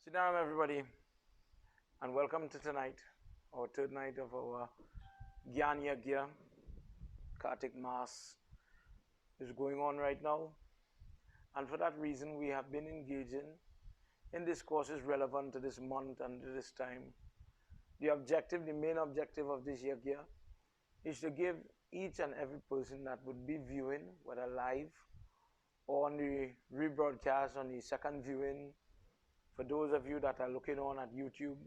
Sit down, everybody, and welcome to tonight, our third night of our Gyan Yagna. Kartik Mass is going on right now, and for that reason, we have been engaging in discourses relevant to this month and to this time. The main objective of this Yagna is to give each and every person that would be viewing, whether live or on the rebroadcast, on the second viewing, for those of you that are looking on at YouTube,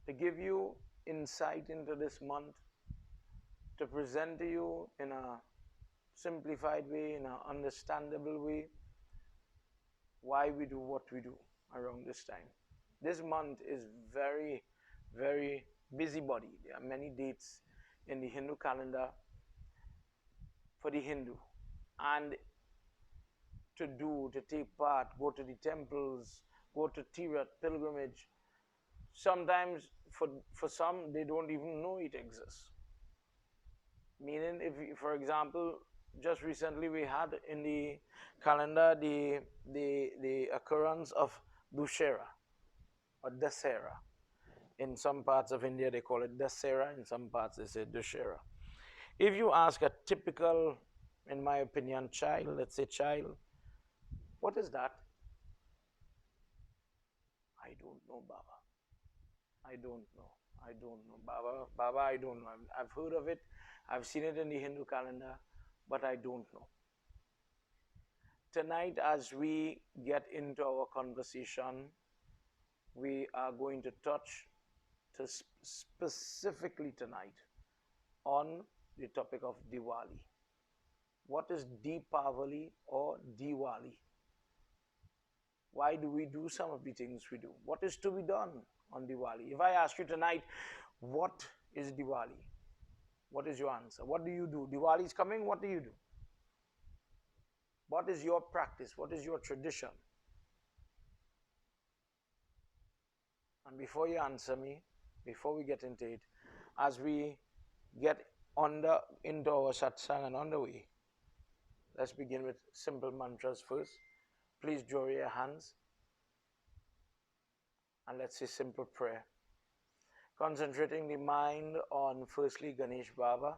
to give you insight into this month, to present to you in a simplified way, in an understandable way, why we do what we do around this time. This month is very, very busybody. There are many dates in the Hindu calendar for the Hindu. And to take part, go to the temples, go to Tirat pilgrimage. Sometimes for some, they don't even know it exists. Meaning, for example, just recently we had in the calendar the occurrence of Dussehra or Dasera. In some parts of India, they call it Dasera. In some parts, they say Dussehra. If you ask a typical, in my opinion, child, let's say child, what is that? I don't know, Baba. I don't know. I don't know. Baba, I don't know. I've heard of it. I've seen it in the Hindu calendar, but I don't know. Tonight, as we get into our conversation, we are going to touch specifically tonight on the topic of Diwali. What is Deepavali or Diwali? Why do we do some of the things we do? What is to be done on Diwali? If I ask you tonight, what is Diwali? What is your answer? What do you do? Diwali is coming, what do you do? What is your practice? What is your tradition? And before you answer me, before we get into it, as we get into our satsang and on the way, let's begin with simple mantras first. Please draw your hands and let's say simple prayer. Concentrating the mind on firstly Ganesh Baba.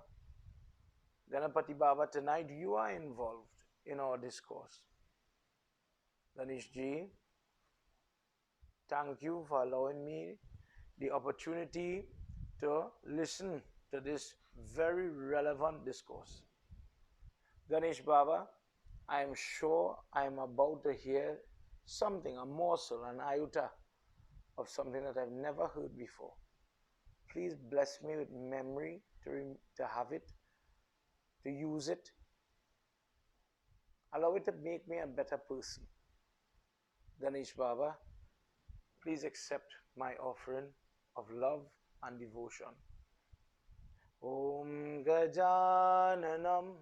Ganapati Baba, tonight you are involved in our discourse. Ganesh Ji, thank you for allowing me the opportunity to listen to this very relevant discourse. Ganesh Baba, I am sure I am about to hear something, a morsel, an iota of something that I've never heard before. Please bless me with memory to have it, to use it. Allow it to make me a better person. Ganesh Baba, please accept my offering of love and devotion. Om Gajananam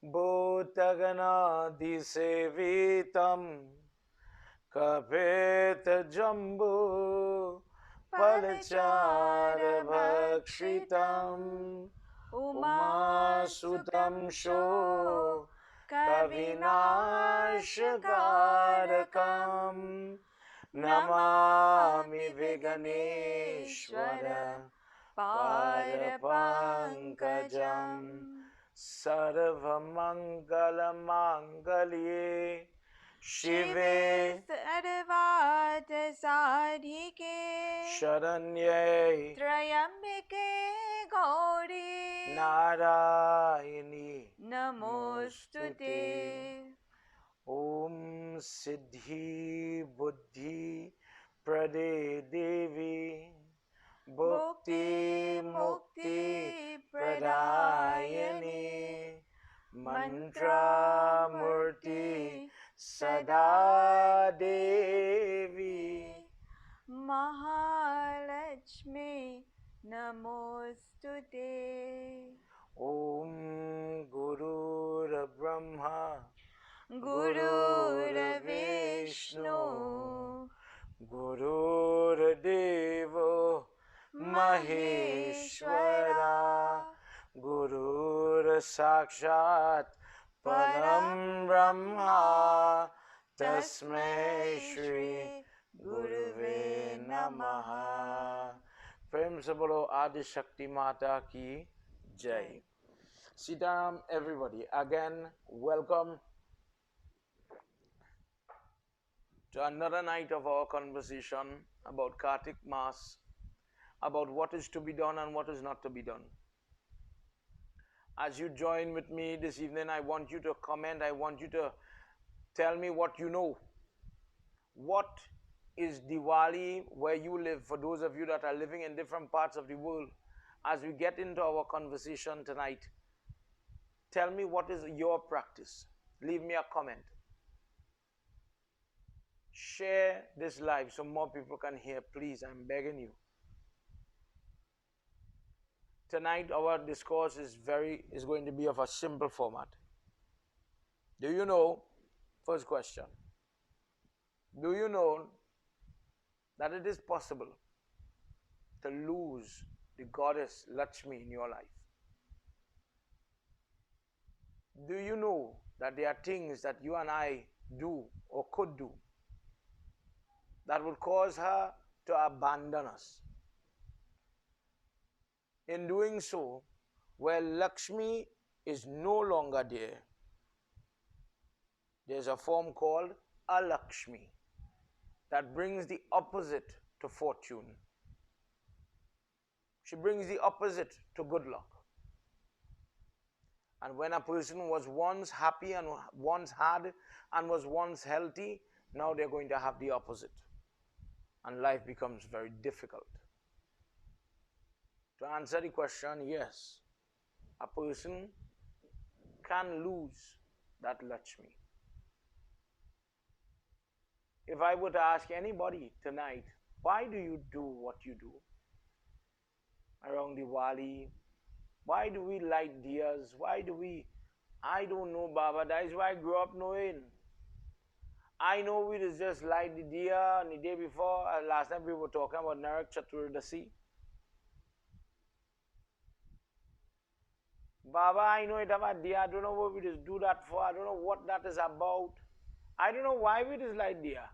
Bhotaganadisevitam Kapeta Jambu Palachara Bhakshitam Umasutam Sho Kavinashakarakam Namami Viganeshwara Parapankajam Sarvamangalamangalye Shive Sarvata Sadhike Sharanye Trayambike Gauri Narayani Namostute. Om Siddhi Buddhi Prade Devi Bhukti Mukti Pradayani Mantra Murti Sada Devi Mahalakshmi Namostute. Om Guru Brahma Guru Vishnu Guru Devo Maheshwara Guru Sakshat Param Brahma Tasmai Shri Namaha. Prem se bolo Adi Shakti Mata ki Jai. Sitaram, everybody. Again, welcome to another night of our conversation about Kartik Mass, about what is to be done and what is not to be done. As you join with me this evening, I want you to comment, I want you to tell me what you know. What is Diwali where you live, for those of you that are living in different parts of the world? As we get into our conversation tonight, tell me what is your practice. Leave me a comment. Share this live so more people can hear, please. I'm begging you. Tonight our discourse is going to be of a simple format. Do you know, first question, do you know that it is possible to lose the goddess Lakshmi in your life? Do you know that there are things that you and I do or could do that would cause her to abandon us? In doing so, where Lakshmi is no longer there, there's a form called Alakshmi that brings the opposite to fortune. She brings the opposite to good luck. And when a person was once happy and once had and was once healthy, now they're going to have the opposite. And life becomes very difficult. To answer the question, yes, a person can lose that Lakshmi. If I were to ask anybody tonight, why do you do what you do around Diwali? Why do we light diyas? Why do we? I don't know, Baba. That is why I grew up knowing. I know we just light the diya on the day before. Last time we were talking about Narak Chaturdasi. Baba, I know it about diya. I don't know what we just do that for. I don't know what that is about. I don't know why we just light diya.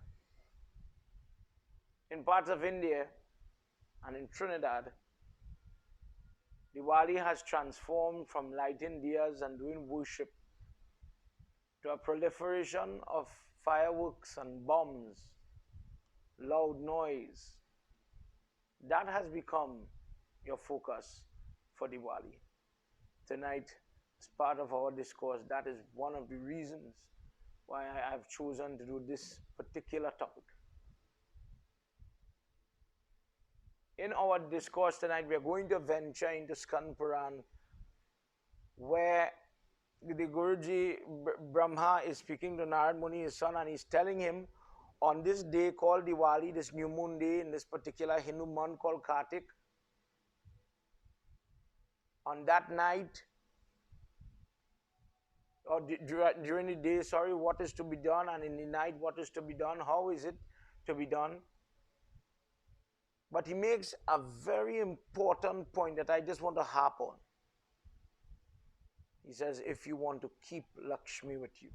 In parts of India and in Trinidad, Diwali has transformed from lighting diyas and doing worship to a proliferation of fireworks and bombs, loud noise. That has become your focus for Diwali. Tonight, as part of our discourse, that is one of the reasons why I have chosen to do this particular topic. In our discourse tonight, we are going to venture into Skand Puran, where the Guruji Brahma is speaking to Narad Muni, his son, and he's telling him on this day called Diwali, this new moon day in this particular Hindu month called Kartik, on that night, or during the day, what is to be done, and in the night, what is to be done, how is it to be done. But he makes a very important point that I just want to harp on. He says, if you want to keep Lakshmi with you,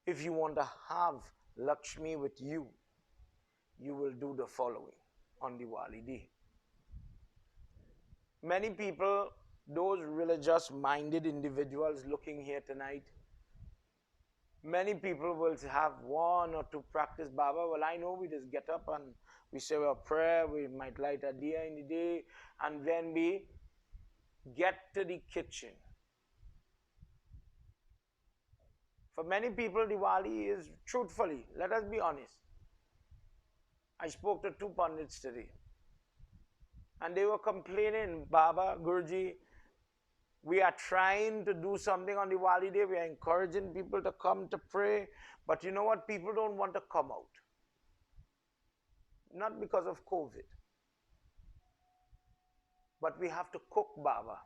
if you want to have Lakshmi with you, you will do the following on Diwali day. Many people, those religious-minded individuals looking here tonight, many people will have one or two practice, Baba. Well, I know we just get up and we say our prayer, we might light a diya in the day, and then we get to the kitchen. For many people, Diwali is, truthfully, let us be honest. I spoke to two pundits today, and they were complaining, Baba, Guruji, we are trying to do something on Diwali day, we are encouraging people to come to pray, but you know what, people don't want to come out. Not because of COVID, but we have to cook, Baba.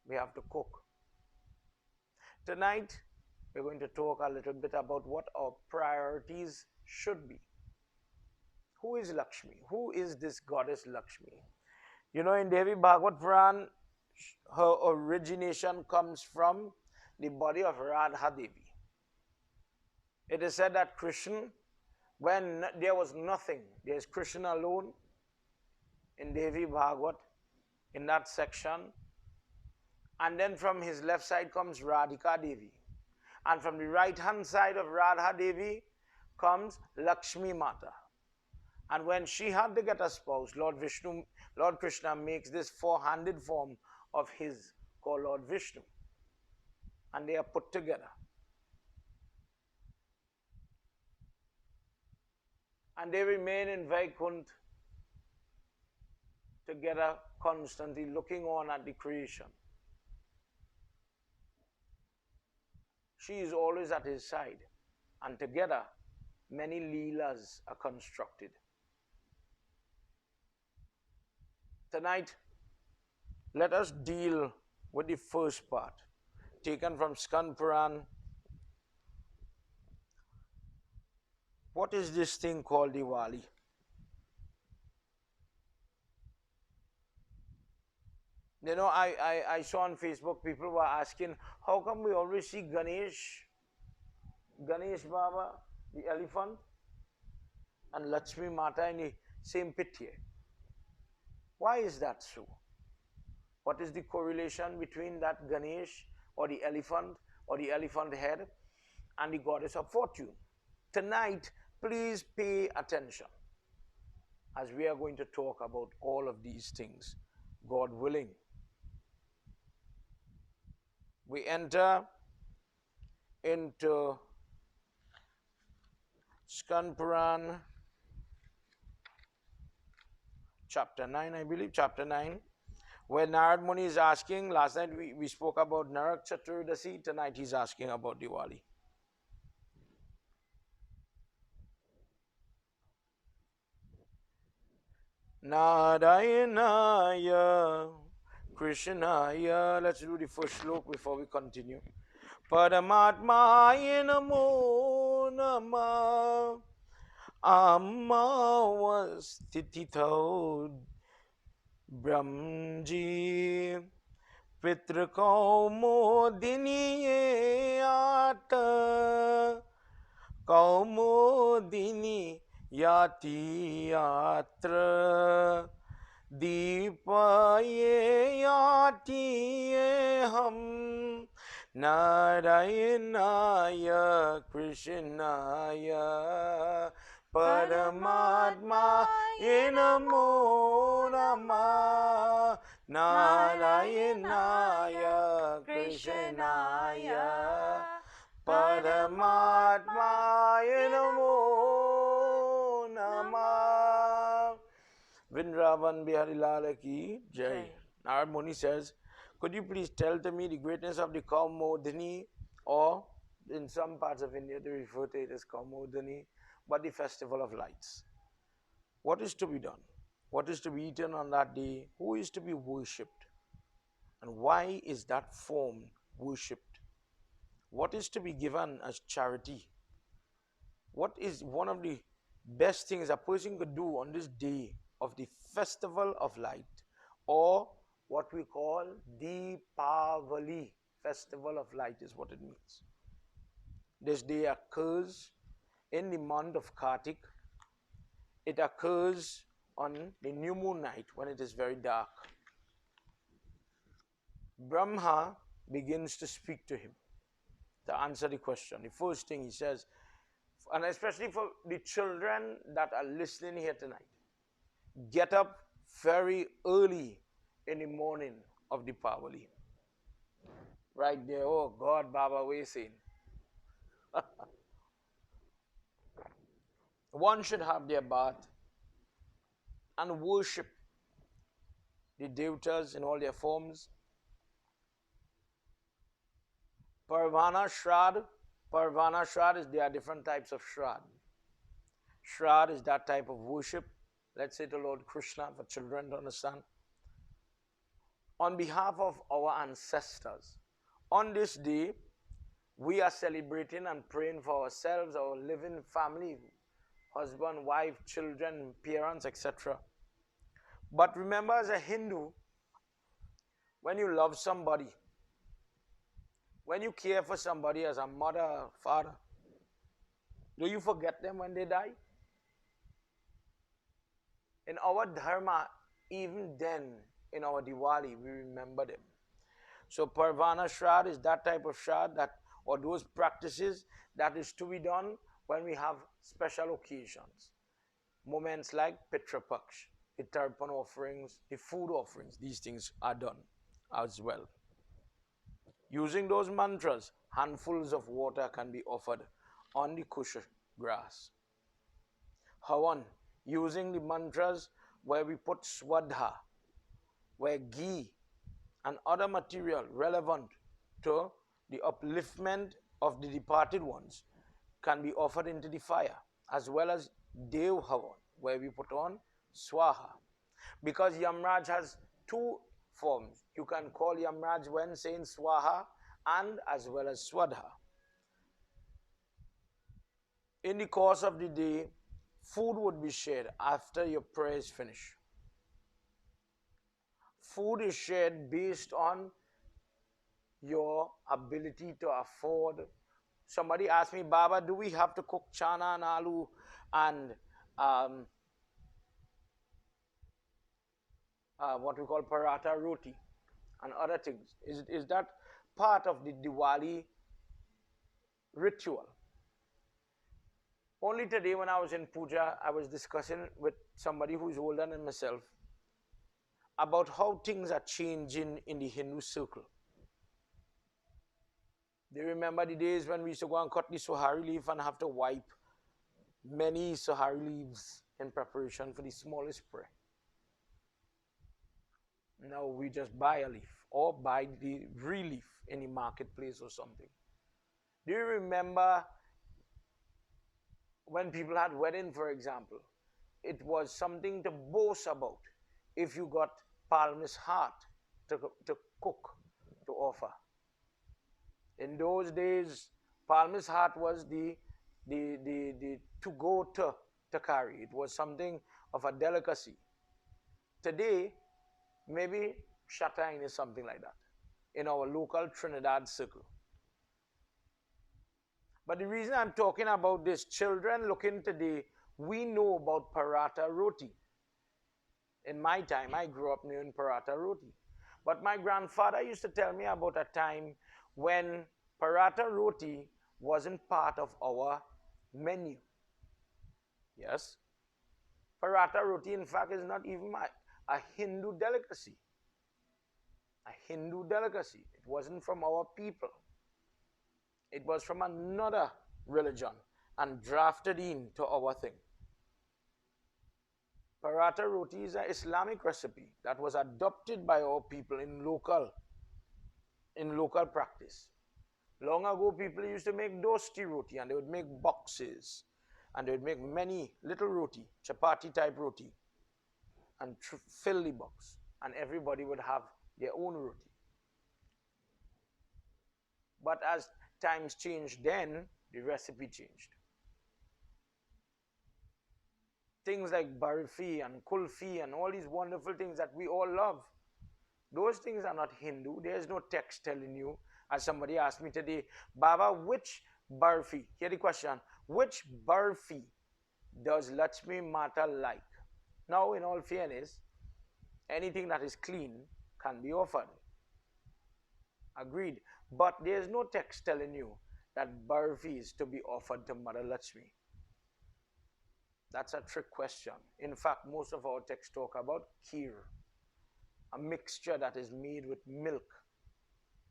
We have to cook. Tonight, we're going to talk a little bit about what our priorities should be. Who is Lakshmi? Who is this goddess Lakshmi? You know, in Devi Bhagavad Puran, her origination comes from the body of Radha Devi. It is said that Krishna when there was nothing. There's Krishna alone in Devi Bhagavad, in that section. And then from his left side comes Radhika Devi. And from the right hand side of Radha Devi comes Lakshmi Mata. And when she had to get a spouse, Lord Krishna makes this four-handed form of his called Lord Vishnu. And they are put together. And they remain in Vaikuntha together, constantly looking on at the creation. She is always at his side. And together, many leelas are constructed. Tonight, let us deal with the first part, taken from Skand Puran. What is this thing called Diwali? You know, I saw on Facebook people were asking, how come we always see Ganesh Baba, the elephant, and Lakshmi Mata in the same pit? Why is that so? What is the correlation between that Ganesh or the elephant head and the goddess of fortune? Tonight, please pay attention as we are going to talk about all of these things, God willing. We enter into Skand Puran, chapter 9, I believe, chapter 9, where Narad Muni is asking, last night we spoke about Narak Chaturdasi, tonight he's asking about Diwali. Narayanaya Krishnaya. Let's do the first slok before we continue. Paramatmaya namo nama Amavastitithau Brahmji Pitrakaumodini Ata Kaumodini Yati Yatra Deepaye Yati Ham Narayanaya Krishnaya Paramatma Namo Namah Narayanaya Krishnaya Paramatma Namo Namah. Vrindavan Bihari Lal Ki Jai. Narad Muni says, could you please tell to me the greatness of the Kaumodini, or in some parts of India they refer to it as Kaumodini, but the festival of lights. What is to be done? What is to be eaten on that day? Who is to be worshipped? And why is that form worshipped? What is to be given as charity? What is one of the best things a person could do on this day of the festival of light, or what we call Deepavali, festival of light is what it means. This day occurs in the month of Kartik. It occurs on the new moon night when it is very dark. Brahma begins to speak to him to answer the question. The first thing he says, and especially for the children that are listening here tonight, get up very early in the morning of Deepavali. Right there, oh God, Baba, we're saying. One should have their bath and worship the devatas in all their forms. Parvana Shrad is, there are different types of Shrad. Shrad is that type of worship, let's say to Lord Krishna, for children to understand. On behalf of our ancestors, on this day, we are celebrating and praying for ourselves, our living family, husband, wife, children, parents, etc. But remember, as a Hindu, when you love somebody, when you care for somebody as a mother, father, Do you forget them when they die? In our dharma, even then, in our Diwali, we remember them. So Parvana Shraddha is that type of Shraddha that, or those practices that is to be done when we have special occasions. Moments like Pitra Paksh, the Tarpan offerings, the food offerings, these things are done as well. Using those mantras, handfuls of water can be offered on the kusha grass. Havan, using the mantras where we put swadha, where ghee and other material relevant to the upliftment of the departed ones can be offered into the fire, as well as Dev Havan, where we put on Swaha. Because Yamraj has two forms. You can call Yamraj when saying Swaha and as well as Swadha. In the course of the day, food would be shared after your prayer is finished. Food is shared based on your ability to afford. Somebody asked me, Baba, do we have to cook chana and aloo and what we call paratha roti and other things? Is that part of the Diwali ritual? Only today when I was in puja, I was discussing with somebody who is older than myself about how things are changing in the Hindu circle. They remember the days when we used to go and cut the sohari leaf and have to wipe many sohari leaves in preparation for the smallest prayer. Now we just buy a leaf or buy the real leaf in the marketplace or something. Do you remember when people had wedding, for example? It was something to boast about if you got palmist heart to cook, to offer. In those days, palmist heart was the to go to carry. It was something of a delicacy. Today, maybe Shatine is something like that in our local Trinidad circle. But the reason I'm talking about this, children looking today, we know about paratha roti. In my time, I grew up knowing paratha roti. But my grandfather used to tell me about a time when paratha roti wasn't part of our menu. Yes? Paratha roti, in fact, is not even a Hindu delicacy. A Hindu delicacy. It wasn't from our people. It was from another religion and drafted into our thing. Paratha roti is an Islamic recipe that was adopted by our people in local practice. Long ago, people used to make dosti roti and they would make boxes and they would make many little roti, chapati type roti, and fill the box, and everybody would have their own roti. But as times changed, then the recipe changed. Things like barfi and kulfi and all these wonderful things that we all love, those things are not Hindu. There's no text telling you. As somebody asked me today, Baba, which barfi? Here the question, which barfi does Lakshmi Mata like? Now, in all fairness, anything that is clean can be offered. Agreed. But there's no text telling you that barfi is to be offered to Mother Lakshmi. That's a trick question. In fact, most of our texts talk about kheer, a mixture that is made with milk,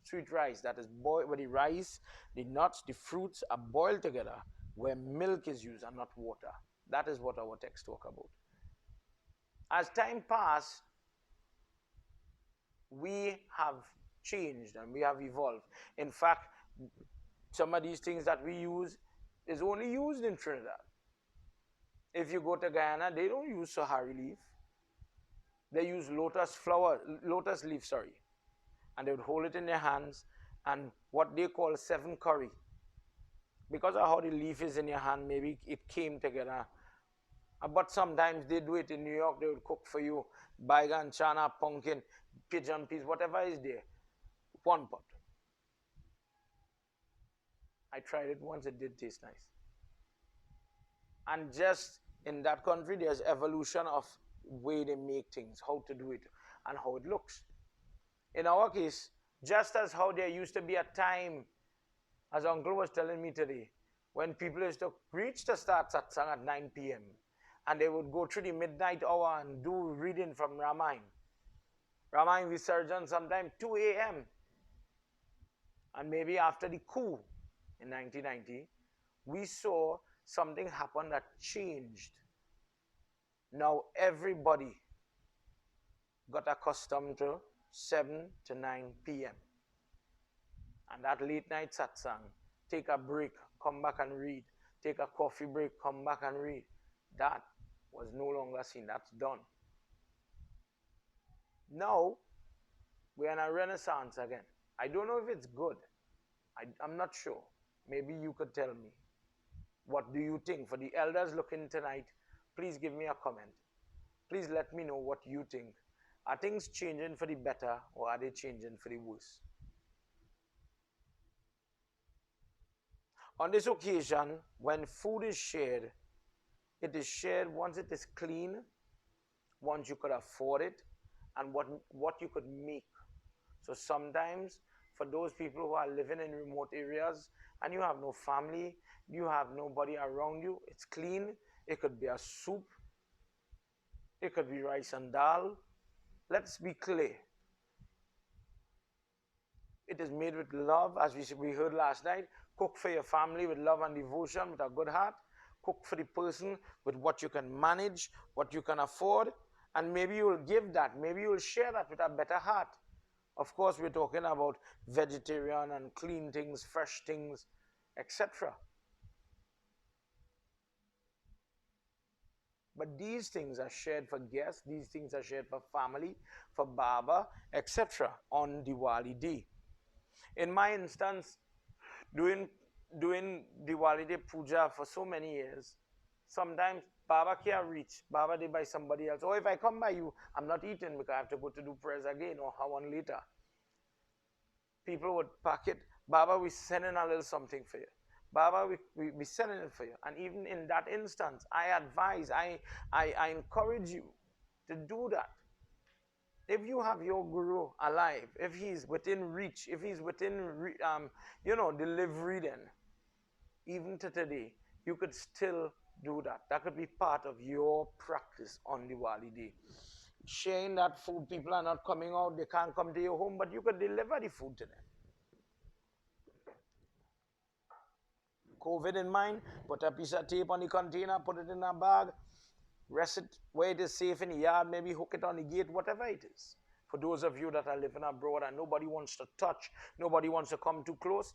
sweet rice that is boiled, where the rice, the nuts, the fruits are boiled together, where milk is used and not water. That is what our texts talk about. As time passed, we have changed and we have evolved. In fact, some of these things that we use is only used in Trinidad. If you go to Guyana, they don't use sohari leaf. They use lotus leaf, and they would hold it in their hands and what they call seven curry. Because of how the leaf is in your hand, maybe it came together. But sometimes they do it in New York, they would cook for you baigan, chana, pumpkin, pigeon peas, whatever is there, one pot. I tried it once, it did taste nice. And just in that country, there's evolution of way they make things, how to do it, and how it looks. In our case, just as how there used to be a time, as Uncle was telling me today, when people used to reach to start satsang at 9 p.m. and they would go through the midnight hour and do reading from Ramayana. Ramayana Visarjan sometime 2 a.m. And maybe after the coup in 1990, we saw something happen that changed. Now everybody got accustomed to 7 to 9 p.m. And that late night satsang, take a break, come back and read. Take a coffee break, come back and read. That was no longer seen. That's done. Now, we're in a renaissance again. I don't know if it's good. I'm not sure. Maybe you could tell me. What do you think? For the elders looking tonight, please give me a comment. Please let me know what you think. Are things changing for the better or are they changing for the worse? On this occasion, when food is shared, it is shared once it is clean, once you could afford it, and what you could make. So sometimes, for those people who are living in remote areas and you have no family, you have nobody around you, it's clean. It could be a soup. It could be rice and dal. Let's be clear. It is made with love, as we heard last night. Cook for your family with love and devotion, with a good heart. Cook for the person with what you can manage, what you can afford, and maybe you will give that. Maybe you will share that with a better heart. Of course, we're talking about vegetarian and clean things, fresh things, etc. But these things are shared for guests, these things are shared for family, for Baba, etc. on Diwali day. In my instance, doing Diwali Day Puja for so many years, sometimes Baba can't reach. Baba Day by somebody else. Or if I come by you, I'm not eating because I have to go to do prayers again or how on later. People would pack it. Baba, we sending a little something for you. Baba, we sending it for you. And even in that instance, I advise, I encourage you to do that. If you have your guru alive, if he's within reach, if he's within, delivery, then even to today, you could still do that. That could be part of your practice on Diwali Day. Sharing that food, people are not coming out, they can't come to your home, but you could deliver the food to them. COVID in mind, put a piece of tape on the container, put it in a bag, rest it where it is safe in the yard, maybe hook it on the gate, whatever it is. For those of you that are living abroad and nobody wants to touch, nobody wants to come too close,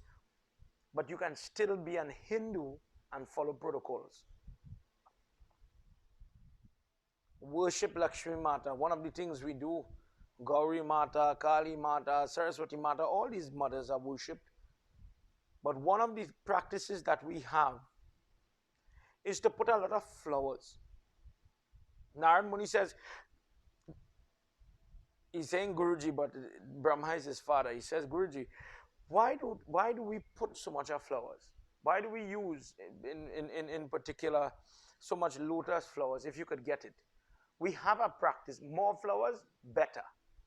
but you can still be an Hindu and follow protocols. Worship Lakshmi Mata. One of the things we do, Gauri Mata, Kali Mata, Saraswati Mata, all these mothers are worshipped. But one of the practices that we have is to put a lot of flowers. Narad Muni says, he's saying Guruji, but Brahma is his father. He says, Guruji, why do we put so much of flowers? Why do we use, in particular, so much lotus flowers, if you could get it? We have a practice. More flowers, better.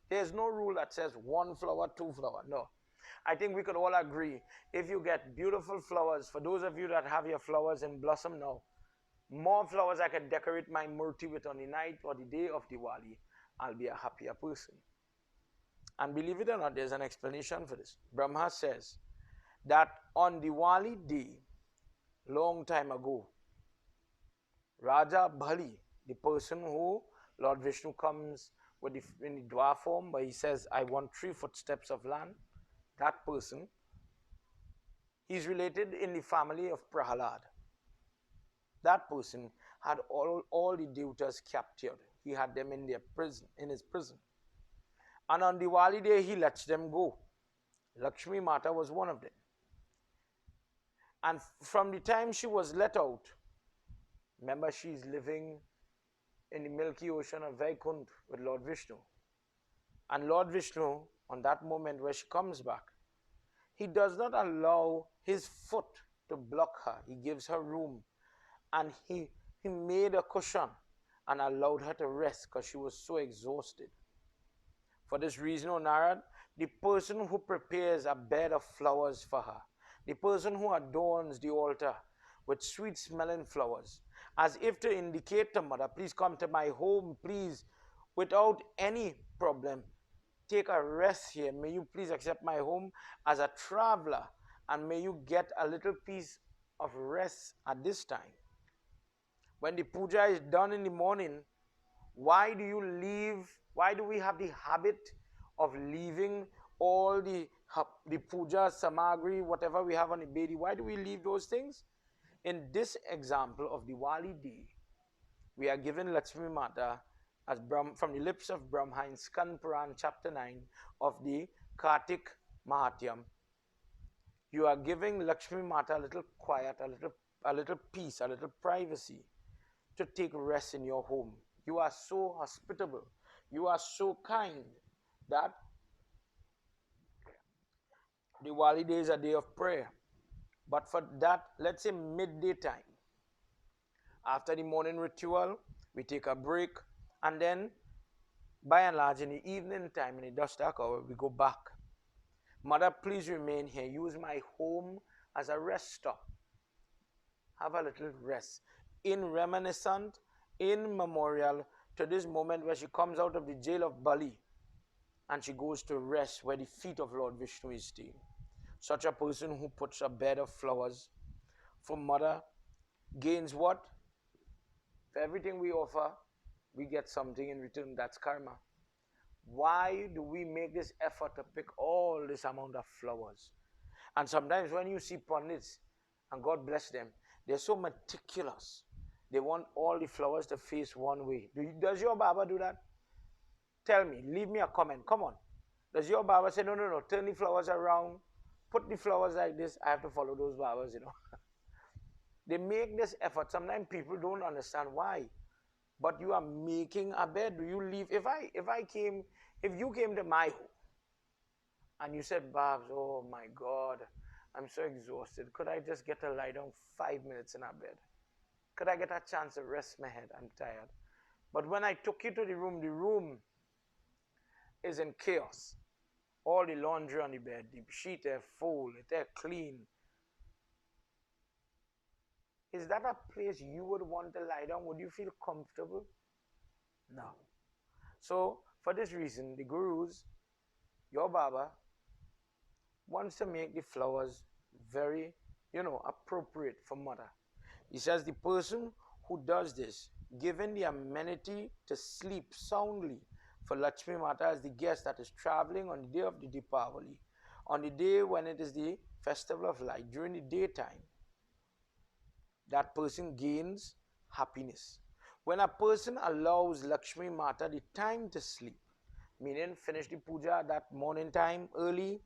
There's no rule that says 1 flower, 2 flower. No. I think we could all agree, if you get beautiful flowers, for those of you that have your flowers in blossom now, more flowers I can decorate my murti with on the night or the day of Diwali, I'll be a happier person. And believe it or not, there's an explanation for this. Brahma says that on Diwali day, long time ago, Raja Bali, the person who Lord Vishnu comes with in the dwarf form, but he says, I want 3 footsteps of land. That person, he's related in the family of Prahalad. That person had all the devatas captured. He had them in their prison, in his prison. And on Diwali day, he lets them go. Lakshmi Mata was one of them. And from the time she was let out, remember she's living in the milky ocean of Vaikunt with Lord Vishnu. And Lord Vishnu, on that moment where she comes back, he does not allow his foot to block her. He gives her room. and he made a cushion and allowed her to rest because she was so exhausted. For this reason, O Narad, the person who prepares a bed of flowers for her, the person who adorns the altar with sweet smelling flowers, as if to indicate to mother, please come to my home, please, without any problem. Take a rest here. May you please accept my home as a traveler, and may you get a little piece of rest at this time. When the puja is done in the morning, why do you leave? Why do we have the habit of leaving all the puja, samagri, whatever we have on the bedi? Why do we leave those things? In this example of Diwali day, we are given Lakshmi Mata as from the lips of Brahma in Skand Puran chapter 9 of the Kartik Mahatyam. You are giving Lakshmi Mata a little quiet, a little peace, a little privacy to take rest in your home. You are so hospitable. You are so kind that Diwali day is a day of prayer. But for that, let's say midday time, after the morning ritual, we take a break, and then by and large in the evening time, in the dusk hour, we go back. Mother, please remain here. Use my home as a rest stop. Have a little rest. In reminiscent, in memorial to this moment where she comes out of the jail of Bali and she goes to rest where the feet of Lord Vishnu is staying. Such a person who puts a bed of flowers for mother gains what? For everything we offer, we get something in return. That's karma. Why do we make this effort to pick all this amount of flowers? And sometimes when you see pundits, and God bless them, they're so meticulous. They want all the flowers to face one way. Does your Baba do that? Tell me, leave me a comment. Come on. Does your Baba say, no, no, no, turn the flowers around, put the flowers like this? I have to follow those Babas, you know. They make this effort. Sometimes people don't understand why. But you are making a bed. Do you leave? If you came to my home and you said, Babs, oh my God, I'm so exhausted. Could I just get to lie down 5 minutes in a bed? Could I get a chance to rest my head? I'm tired. But when I took you to the room is in chaos. All the laundry on the bed, the sheet is full, it's clean. Is that a place you would want to lie down? Would you feel comfortable? No. So, for this reason, the gurus, your Baba, wants to make the flowers very, appropriate for mother. He says the person who does this, given the amenity to sleep soundly for Lakshmi Mata as the guest that is traveling on the day of the Deepavali, on the day when it is the festival of light, during the daytime, that person gains happiness. When a person allows Lakshmi Mata the time to sleep, meaning finish the puja that morning time early,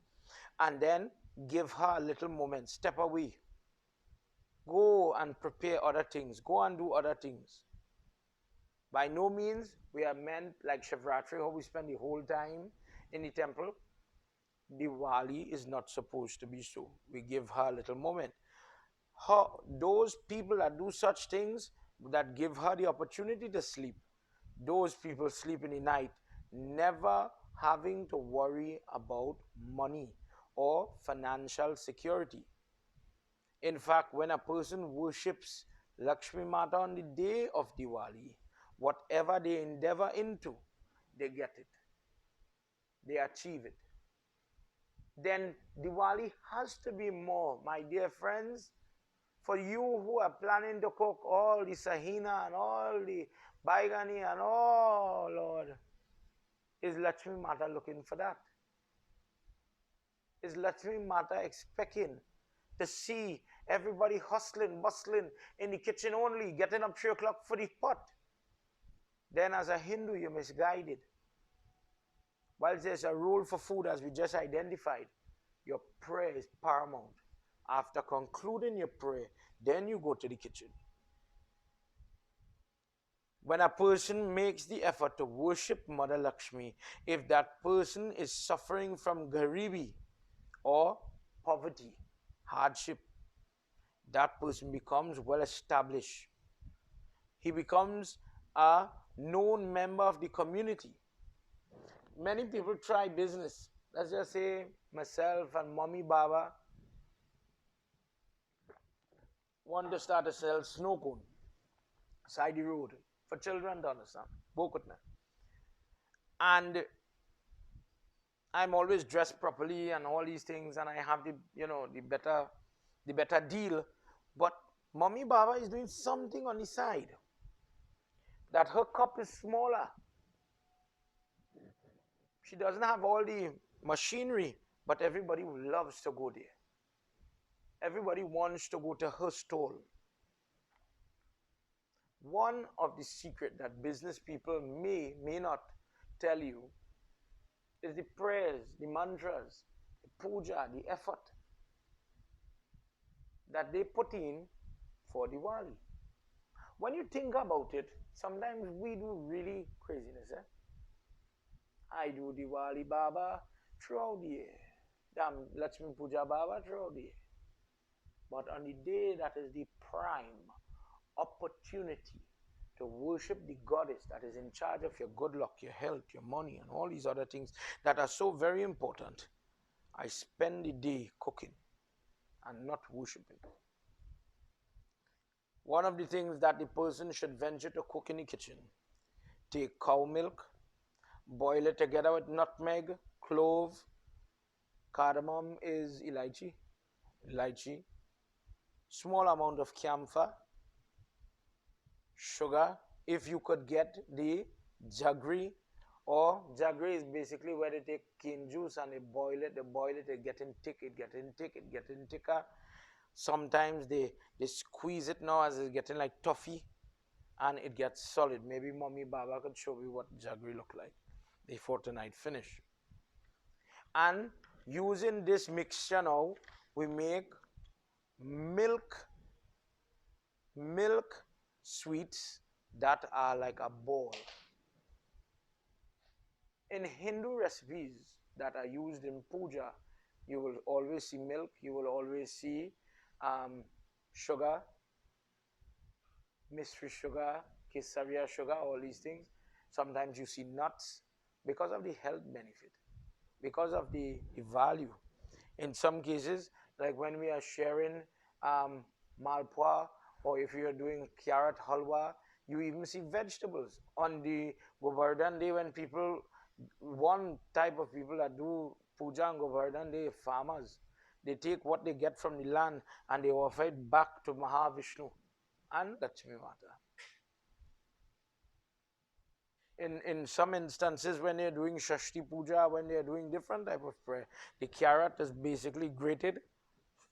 and then give her a little moment, step away, go and prepare other things, go and do other things. By no means we are meant like Shivratri, how we spend the whole time in the temple. Diwali is not supposed to be so. We give her a little moment. Those people that do such things, that give her the opportunity to sleep, those people sleep in the night, never having to worry about money or financial security. In fact, when a person worships Lakshmi Mata on the day of Diwali, whatever they endeavor into, they get it. They achieve it. Then Diwali has to be more, my dear friends. For you who are planning to cook all the sahina and all the baigani and all, Lord, is Lakshmi Mata looking for that? Is Lakshmi Mata expecting to see everybody hustling, bustling in the kitchen only, getting up 3 o'clock for the pot? Then as a Hindu, you're misguided. While there's a role for food, as we just identified, your prayer is paramount. After concluding your prayer, then you go to the kitchen. When a person makes the effort to worship Mother Lakshmi, if that person is suffering from garibi or poverty, hardship, that person becomes well established He becomes a known member of the community. Many people try business. Let's just say myself and mommy Baba want to start to sell snow cone side the road for children to understand. Bokutna. And I'm always dressed properly and all these things, and I have the better deal. But mommy Baba is doing something on the side that her cup is smaller. She doesn't have all the machinery, but everybody loves to go there. Everybody wants to go to her stall. One of the secret that business people may not tell you is the prayers, the mantras, the puja, the effort that they put in for Diwali. When you think about it, sometimes we do really craziness. I do Diwali Baba throughout the year. Damn Lakshmi Puja Baba throughout the year. But on the day that is the prime opportunity to worship the goddess that is in charge of your good luck, your health, your money, and all these other things that are so very important, I spend the day cooking and not worshiping. One of the things that the person should venture to cook in the kitchen, take cow milk, boil it together with nutmeg, clove, cardamom is elaichi, small amount of camphor, sugar. If you could get the jaggery, or jaggery is basically where they take cane juice and they boil it, it getting thick, it getting thicker. Sometimes they squeeze it now as it's getting like toffee and it gets solid. Maybe mommy Baba could show me what jaggery look like before tonight finish. And using this mixture now, we make milk sweets that are like a ball. In Hindu recipes that are used in puja, you will always see milk, you will always see sugar, mystery sugar, Krsna sugar, all these things. Sometimes you see nuts because of the health benefit, because of the value. In some cases, like when we are sharing malpua, or if you are doing carrot halwa, you even see vegetables. On the Govardhan day, when people, one type of people that do puja on Govardhan day, farmers, they take what they get from the land and they offer it back to Mahavishnu and Lakshmi Mata. In some instances, when they're doing Shashti Puja, when they're doing different type of prayer, the carrot is basically grated,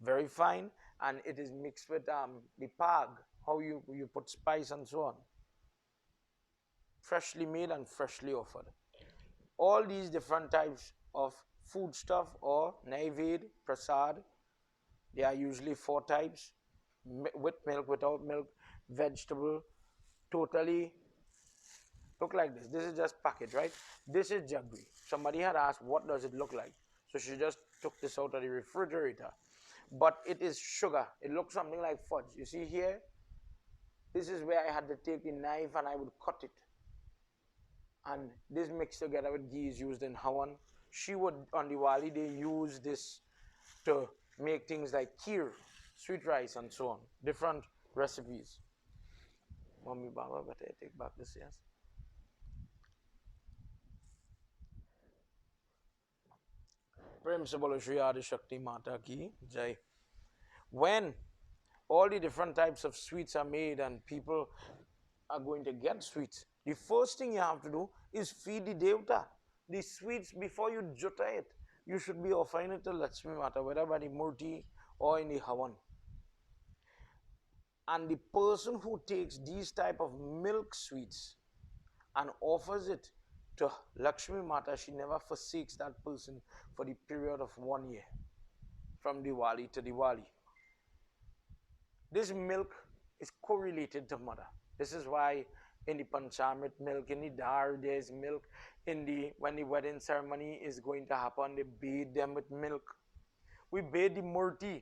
very fine, and it is mixed with the pag, how you put spice and so on. Freshly made and freshly offered. All these different types of food stuff or naived, prasad, they are usually 4 types, with milk, without milk, vegetable, totally. Look like this. This is just package, right? This is jaggery. Somebody had asked, what does it look like? So she just took this out of the refrigerator. But it is sugar. It looks something like fudge. You see here? This is where I had to take the knife and I would cut it. And this mixed together with ghee is used in Hawan. She would, on Diwali, they use this to make things like kheer, sweet rice, and so on. Different recipes. Mommy Baba, but I take back this, yes? Prem se bolo Shri Adi Shakti Mata ki Jai. When all the different types of sweets are made and people are going to get sweets, the first thing you have to do is feed the Devta. The sweets, before you jutta it, you should be offering it to Lakshmi Mata, whether by the Murti or in the Havan. And the person who takes these type of milk sweets and offers it to Lakshmi Mata, she never forsakes that person for the period of 1 year, from Diwali to Diwali. This milk is correlated to mother. This is why in the Panchamrit milk, in the Dar, there's milk. When the wedding ceremony is going to happen, they bathe them with milk. We bathe the Murti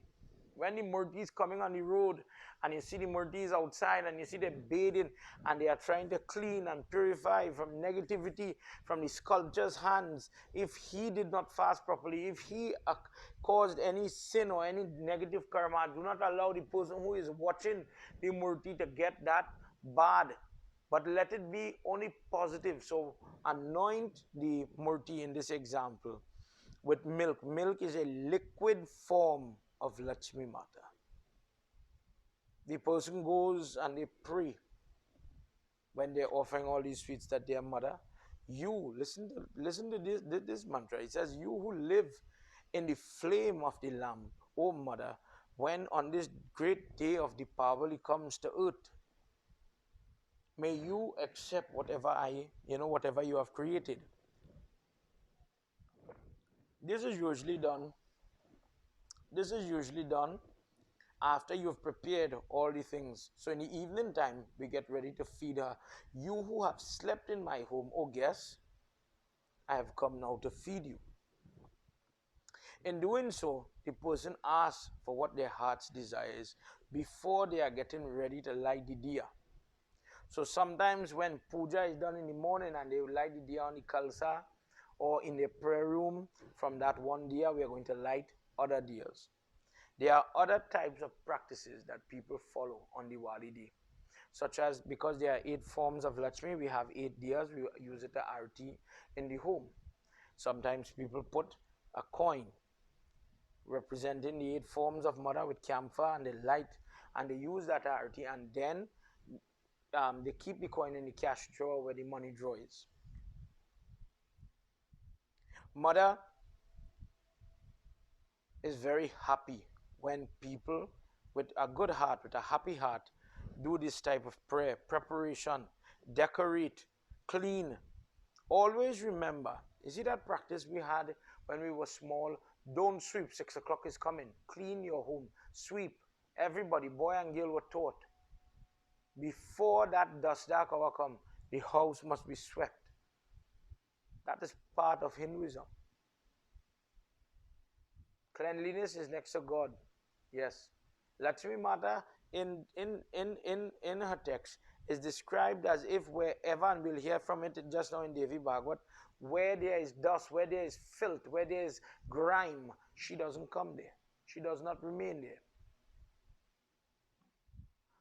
When the murti is coming on the road and you see the murtis outside and you see them bathing and they are trying to clean and purify from negativity from the sculptor's hands, if he did not fast properly, if he caused any sin or any negative karma, do not allow the person who is watching the murti to get that bad, but let it be only positive. So anoint the murti in this example with milk. Milk is a liquid form of Lakshmi Mata. The person goes and they pray when they're offering all these sweets that their mother. You listen to this mantra. It says, "You who live in the flame of the lamp, O mother, when on this great day of Deepavali comes to earth, may you accept whatever you have created." This is usually done. This is usually done after you've prepared all the things. So in the evening time, we get ready to feed her. "You who have slept in my home, O guest, I have come now to feed you." In doing so, the person asks for what their heart's desires before they are getting ready to light the diya. So sometimes when puja is done in the morning and they light the diya on the kalsa or in the prayer room, from that one diya we are going to light other diyas. There are other types of practices that people follow on Diwali day, such as, because there are 8 forms of Lakshmi, we have 8 diyas, we use it to arati in the home. Sometimes people put a coin representing the 8 forms of mother with camphor and they light and they use that arati, and then they keep the coin in the cash drawer where the money drawer is. Mother is very happy when people with a good heart, with a happy heart, do this type of prayer, preparation, decorate, clean. Always remember, you see that practice we had when we were small? Don't sweep, 6 o'clock is coming. Clean your home, sweep. Everybody, boy and girl, were taught. Before that dusk dark hour come, the house must be swept. That is part of Hinduism. Cleanliness is next to God. Yes. Lakshmi Mata in her text is described as if wherever, and we'll hear from it just now in Devi Bhagavad, where there is dust, where there is filth, where there is grime, she doesn't come there. She does not remain there.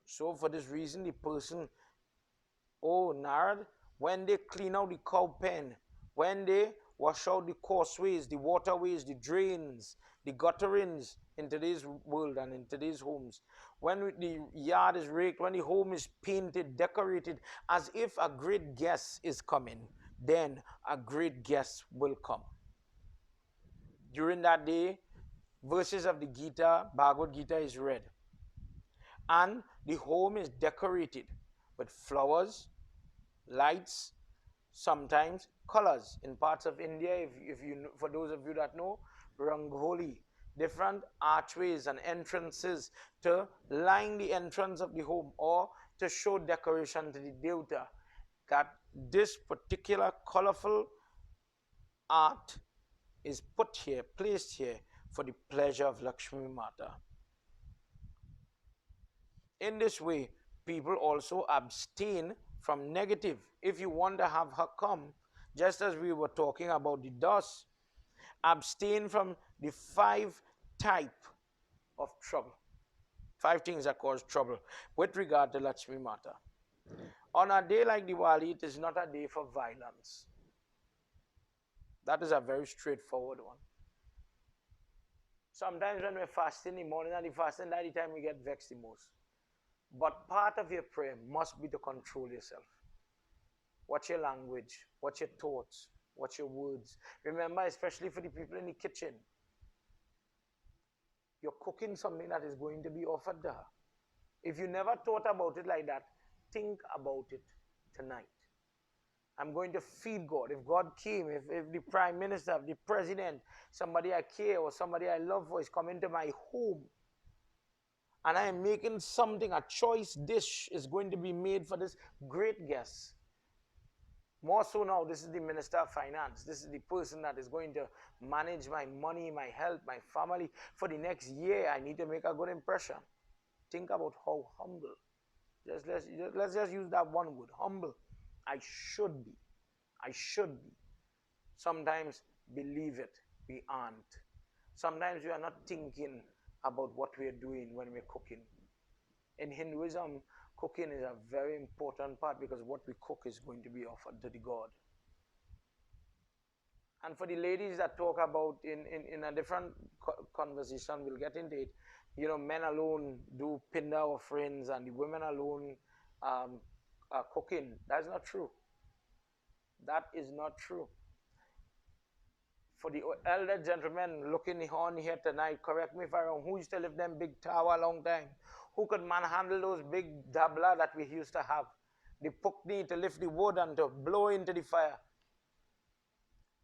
So for this reason, the person, oh Narad, when they clean out the cow pen, when they wash out the causeways, the waterways, the drains, the gutterings in today's world and in today's homes, when the yard is raked, when the home is painted, decorated, as if a great guest is coming, then a great guest will come. During that day, verses of the Gita, Bhagavad Gita is read. And the home is decorated with flowers, lights, sometimes colors. In parts of India, if you, for those of you that know, Rangoli, different archways and entrances to line the entrance of the home or to show decoration to the Devta, that this particular colorful art is put here, placed here for the pleasure of Lakshmi Mata. In this way, people also abstain from negative. If you want to have her come, just as we were talking about the dust, abstain from the 5 type of trouble. 5 things that cause trouble with regard to Lakshmi Mata. On a day like Diwali, it is not a day for violence. That is a very straightforward one. Sometimes when we're fasting in the morning and the fasting night, the time we get vexed the most. But part of your prayer must be to control yourself. Watch your language, watch your thoughts, watch your words. Remember, especially for the people in the kitchen, you're cooking something that is going to be offered to her. If you never thought about it like that, think about it tonight. I'm going to feed God. If God came, if the Prime Minister, if the President, somebody I care or somebody I love for is coming to my home, and I am making something, a choice dish is going to be made for this great guest, More so now, this is the Minister of Finance. This is the person that is going to manage my money, my health, my family. For the next year, I need to make a good impression. Think about how humble. Let's just use that one word, humble. I should be. I should be. Sometimes, believe it, we aren't. Sometimes we are not thinking about what we are doing when we're cooking. In Hinduism, cooking is a very important part because what we cook is going to be offered to the God. And for the ladies that talk about in a different conversation, we'll get into it. You know, men alone do pinda offerings and the women alone are cooking. That's not true. That is not true. For the elder gentlemen looking on here tonight, correct me if I'm wrong, who used to live them big tower a long time? Who could manhandle those big dabla that we used to have? The pukni to lift the wood and to blow into the fire.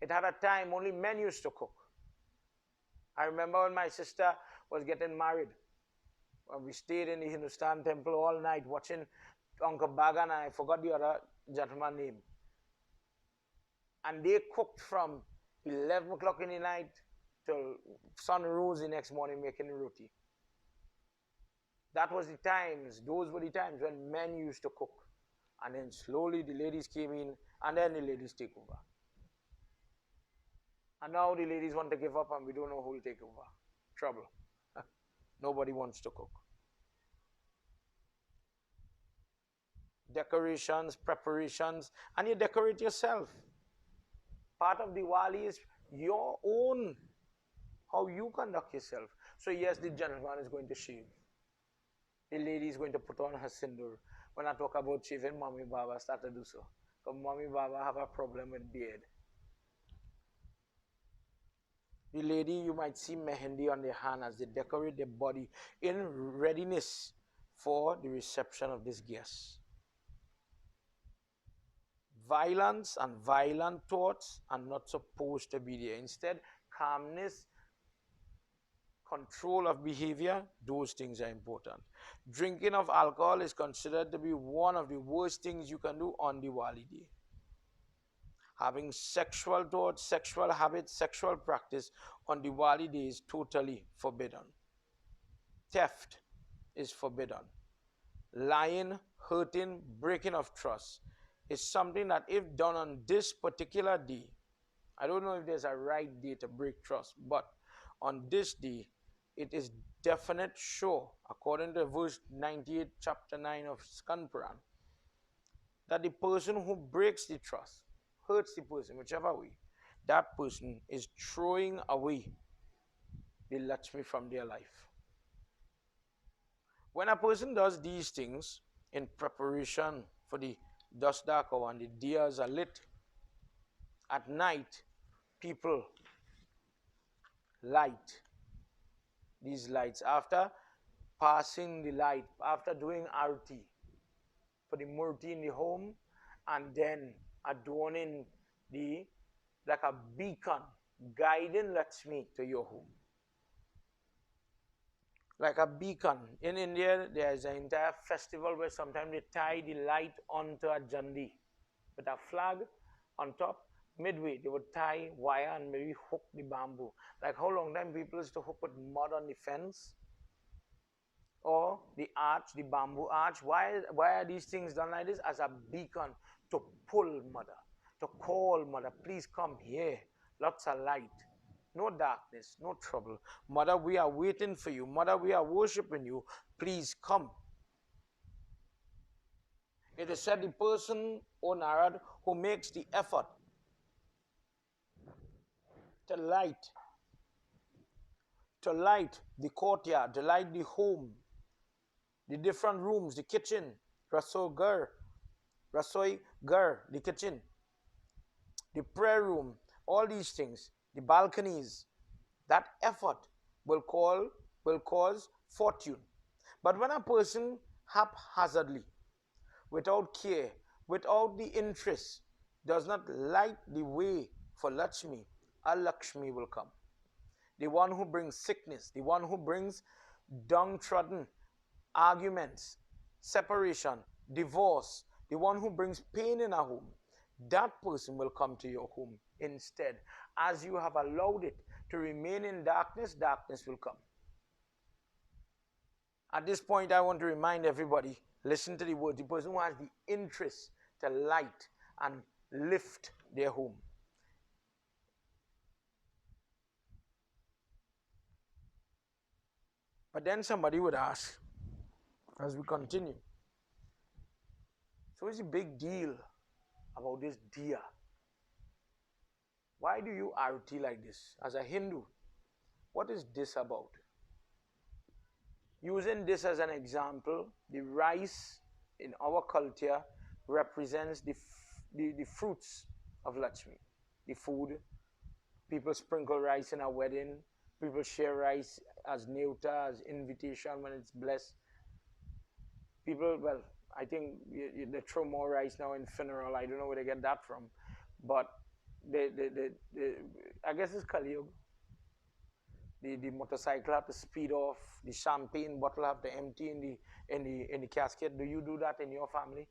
It had a time only men used to cook. I remember when my sister was getting married. We stayed in the Hindustan temple all night watching Uncle Bagan, and I forgot the other gentleman's name. And they cooked from 11 o'clock in the night till sun rose the next morning making roti. That was the times, those were the times when men used to cook. And then slowly the ladies came in, and then the ladies take over. And now the ladies want to give up and we don't know who will take over. Trouble. Nobody wants to cook. Decorations, preparations, and you decorate yourself. Part of Diwali is your own, how you conduct yourself. So yes, the gentleman is going to shave. The lady is going to put on her sindoor. When I talk about shaving, Mommy Baba start to do so. Because Mommy Baba have a problem with beard. The lady, you might see mehendi on their hand as they decorate their body in readiness for the reception of this guest. Violence and violent thoughts are not supposed to be there. Instead, calmness, control of behavior, those things are important. Drinking of alcohol is considered to be one of the worst things you can do on Diwali day. Having sexual thoughts, sexual habits, sexual practice on Diwali day is totally forbidden. Theft is forbidden. Lying, hurting, breaking of trust is something that if done on this particular day, I don't know if there's a right day to break trust, but on this day, it is definite sure, according to verse 98, chapter 9 of Skand Puran, that the person who breaks the trust, hurts the person, whichever way, that person is throwing away the Lakshmi from their life. When a person does these things in preparation for the dusk dark hour and the diyas are lit, at night, people light these lights after passing the light, after doing arti for the murti in the home, and then adorning the, like a beacon, guiding Lakshmi to your home. Like a beacon. In India, there is an entire festival where sometimes they tie the light onto a jandi with a flag on top. Midway, they would tie wire and maybe hook the bamboo. Like how long time people used to hook with mud on the fence or the arch, the bamboo arch. Why are these things done like this? As a beacon to pull mother, to call mother, please come here. Lots of light. No darkness, no trouble. Mother, we are waiting for you. Mother, we are worshiping you. Please come. It is said the person, O Narad, who makes the effort to light the courtyard, to light the home, the different rooms, the kitchen, rasoi gar, the kitchen, the prayer room, all these things, the balconies, that effort will cause fortune. But when a person haphazardly, without care, without the interest, does not light the way for Lakshmi, Lakshmi will come. The one who brings sickness, the one who brings downtrodden arguments, separation, divorce, the one who brings pain in a home, that person will come to your home instead. As you have allowed it to remain in darkness, darkness will come. At this point, I want to remind everybody, listen to the words. The person who has the interest to light and lift their home. But then somebody would ask, as we continue, so it's a big deal about this diya. Why do you arati like this? As a Hindu, what is this about? Using this as an example, the rice in our culture represents the fruits of Lakshmi, the food. People sprinkle rice in a wedding. People share rice as neuta, as invitation when it's blessed. People, well, I think they throw more rice now in funeral. I don't know where they get that from. But I guess it's Kali Yuga. The motorcycle have to speed off, the champagne bottle have to empty in the casket. Do you do that in your family?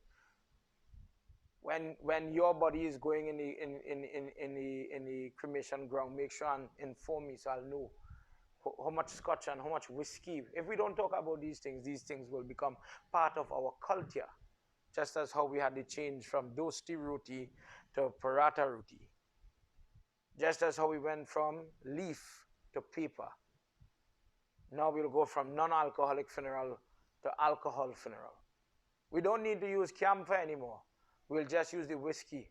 When your body is going in the cremation ground, make sure and inform me so I'll know how much scotch and how much whiskey. If we don't talk about these things will become part of our culture. Just as how we had the change from dosti roti to paratha roti. Just as how we went from leaf to paper. Now we'll go from non-alcoholic funeral to alcohol funeral. We don't need to use camphor anymore. We'll just use the whiskey.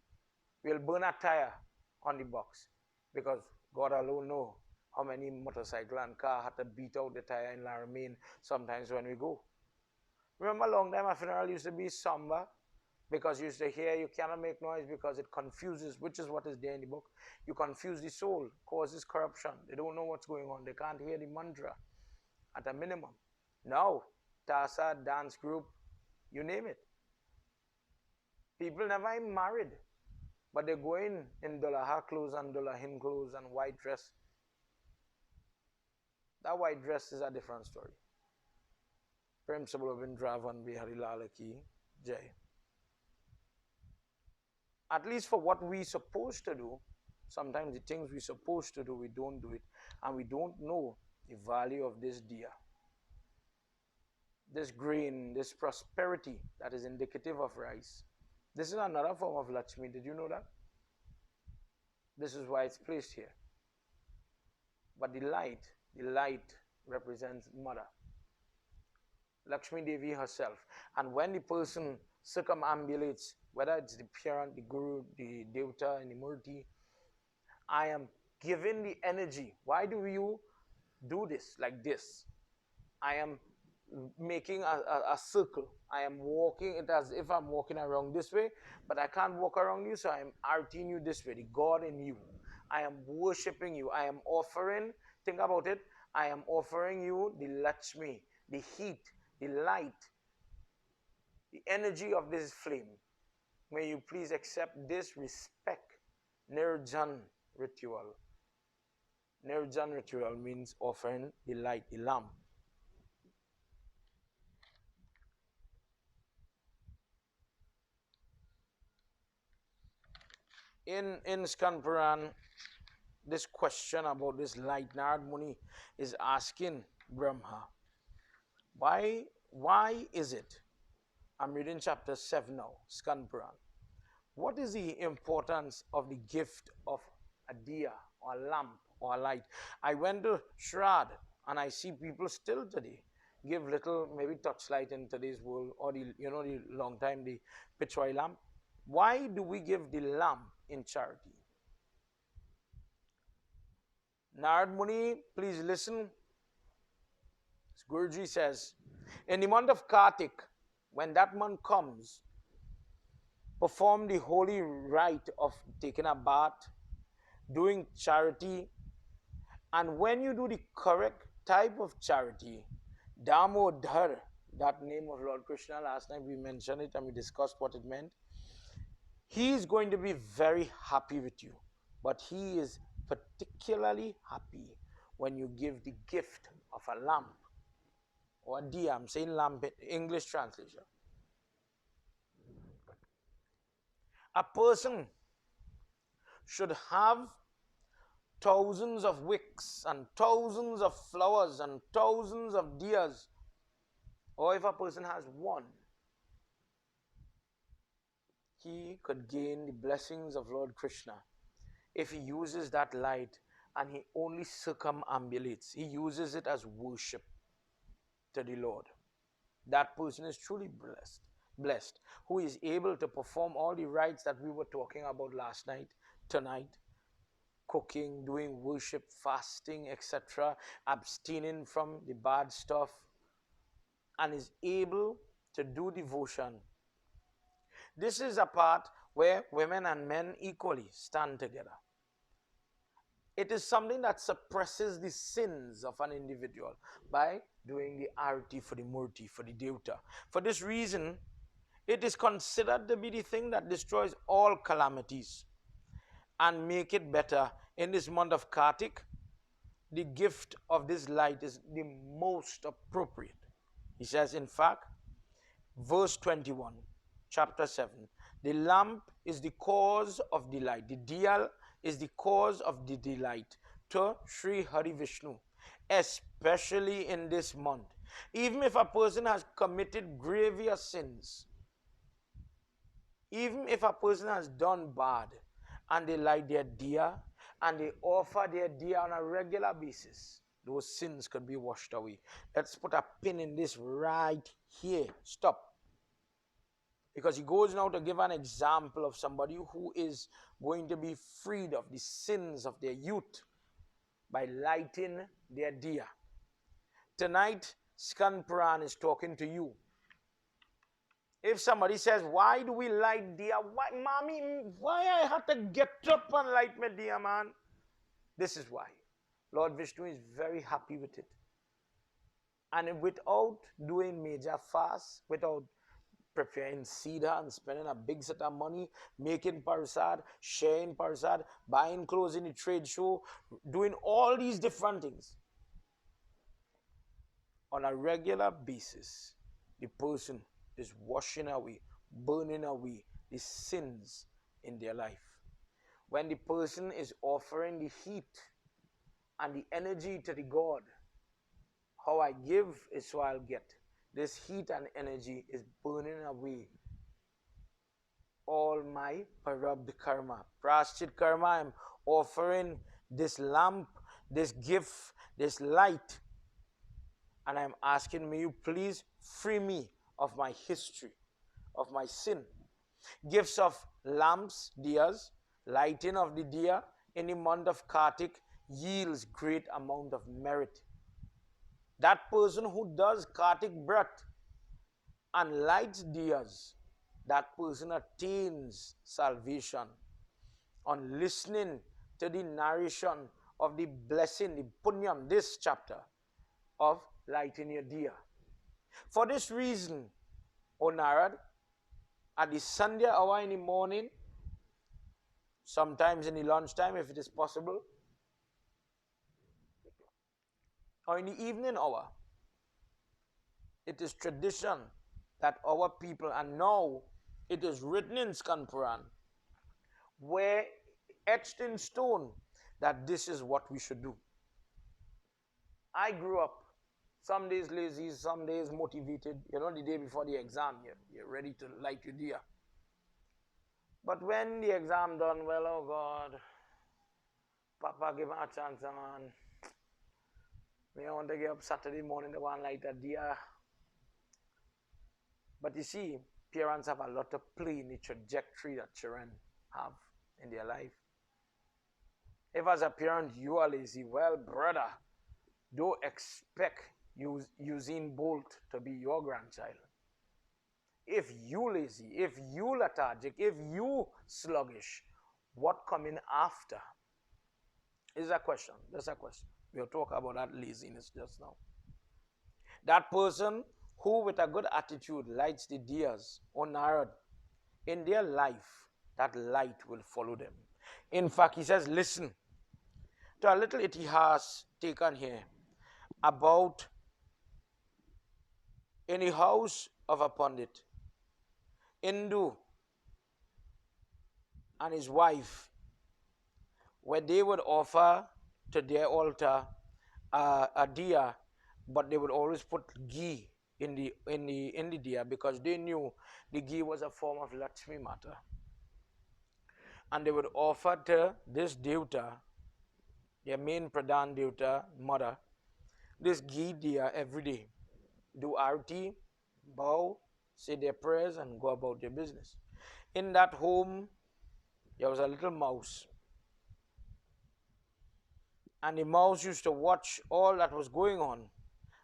We'll burn a tire on the box because God alone knows how many motorcycle and car had to beat out the tire in Laramine sometimes when we go. Remember a long time a funeral used to be somber because you used to hear you cannot make noise because it confuses, which is what is there in the book. You confuse the soul, causes corruption. They don't know what's going on. They can't hear the mantra at a minimum. Now, Tasa, dance group, you name it. People never even married, but they go in Dolaha clothes and Dolahin clothes and white dress. That white dress is a different story. Prem Sabalavindravan Bihari Lalaki Jai. At least for what we're supposed to do, sometimes the things we're supposed to do, we don't do it. And we don't know the value of this diya. This grain, this prosperity that is indicative of rice. This is another form of Lakshmi. Did you know that? This is why it's placed here. But the light represents mother. Lakshmi Devi herself. And when the person circumambulates, whether it's the parent, the guru, the devta, and the murti, I am giving the energy. Why do you do this like this? I am making a circle. I am walking it as if I'm walking around this way, but I can't walk around you, so I am arting you this way, the God in you. I am worshipping you. I am offering, think about it, I am offering you the Lakshmi, the heat, the light, the energy of this flame. May you please accept this respect. Nirjan ritual. Nirjan ritual means offering the light, the lamp. In Skand Puran, this question about this light, Narad Muni is asking Brahma, why is it? I'm reading chapter 7 now, Skand Puran. What is the importance of the gift of a diya or a lamp or a light? I went to Shrad and I see people still today give little maybe touchlight in today's world, or the long time the Pichwai lamp. Why do we give the lamp in charity? Narad Muni, please listen. Guruji says, in the month of Kartik, when that month comes, perform the holy rite of taking a bath, doing charity, and when you do the correct type of charity, Damodhar, that name of Lord Krishna, last night we mentioned it and we discussed what it meant. He is going to be very happy with you, but he is particularly happy when you give the gift of a lamp or a diya. I'm saying lamp in English translation. A person should have thousands of wicks and thousands of flowers and thousands of diyas, or if a person has one, he could gain the blessings of Lord Krishna if he uses that light and he only circumambulates. He uses it as worship to the Lord. That person is truly blessed, who is able to perform all the rites that we were talking about last night, tonight, cooking, doing worship, fasting, etc., abstaining from the bad stuff, and is able to do devotion. This is a part where women and men equally stand together. It is something that suppresses the sins of an individual by doing the arati for the murti, for the devta. For this reason, it is considered to be the thing that destroys all calamities and make it better. In this month of Kartik, the gift of this light is the most appropriate. He says, in fact, verse 21, chapter 7, the lamp is the cause of delight. The dial is the cause of the delight to Sri Hari Vishnu, especially in this month. Even if a person has committed grievous sins, even if a person has done bad, and they light their diya, and they offer their diya on a regular basis, those sins could be washed away. Let's put a pin in this right here. Stop. Because he goes now to give an example of somebody who is going to be freed of the sins of their youth by lighting their diya. Tonight, Skand Puran is talking to you. If somebody says, why do we light diya? Why, mommy, why I have to get up and light my diya, man? This is why. Lord Vishnu is very happy with it. And without doing major fast, without preparing Siddha and spending a big set of money, making parsad, sharing parsad, buying clothes in the trade show, doing all these different things. On a regular basis, the person is washing away, burning away the sins in their life. When the person is offering the heat and the energy to the God, how I give is so I'll get. This heat and energy is burning away all my parabd karma. Praschit karma, I'm offering this lamp, this gift, this light, and I'm asking, may you please free me of my history, of my sin. Gifts of lamps, diyas, lighting of the diya in the month of Kartik yields great amount of merit. That person who does Kartik Brat and lights diyas, that person attains salvation on listening to the narration of the blessing, the punyam, this chapter of lighting your diya. For this reason, O Narad, at the Sandhya hour in the morning, sometimes in the lunchtime if it is possible, or in the evening hour, it is tradition that our people, and now it is written in Skand Puran, where etched in stone that this is what we should do. I grew up some days lazy, some days motivated. You know, the day before the exam, you're ready to light your diya. But when the exam done, well, oh God, Papa give me a chance, man. Me, I want to get up Saturday morning to go and light a diya. But you see, parents have a lot to play in the trajectory that children have in their life. If as a parent you are lazy, well, brother, don't expect Usain Bolt to be your grandchild. If you lazy, if you lethargic, if you sluggish, what coming after is a question. That's a question. We'll talk about that laziness just now. That person who with a good attitude lights the diyas or narad, in their life, that light will follow them. In fact, he says, listen to a little itihas taken here about in the house of a Pandit, Hindu and his wife, where they would offer to their altar a diya, but they would always put ghee in the diya because they knew the ghee was a form of Lakshmi Mata. And they would offer to this Devta, their main Pradhan Devta, mother, this ghee diya every day. Do arti, bow, say their prayers, and go about their business. In that home, there was a little mouse. And the mouse used to watch all that was going on.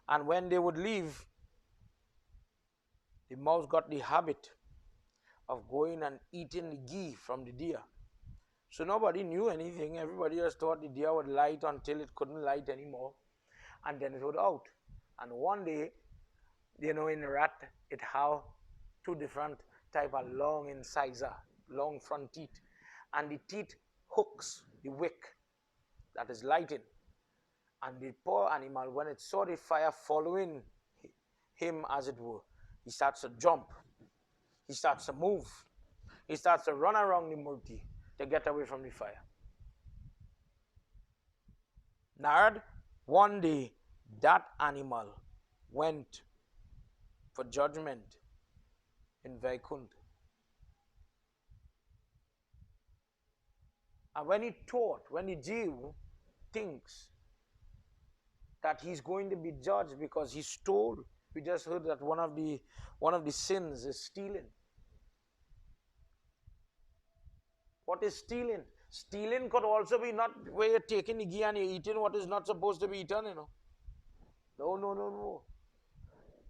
And when they would leave, the mouse got the habit of going and eating the ghee from the deer. So nobody knew anything. Everybody just thought the deer would light until it couldn't light anymore. And then it would out. And one day, in rat, it have two different type of long incisor, long front teeth. And the teeth hooks the wick that is lighting. And the poor animal, when it saw the fire following him, as it were, he starts to jump. He starts to move. He starts to run around the murti to get away from the fire. Narad, one day, that animal went for judgment in Vaikuntha. And when the Jew thinks that he's going to be judged because he stole, we just heard that one of the sins is stealing. What is stealing? Stealing could also be not where you're taking the ghee and you're eating what is not supposed to be eaten, No.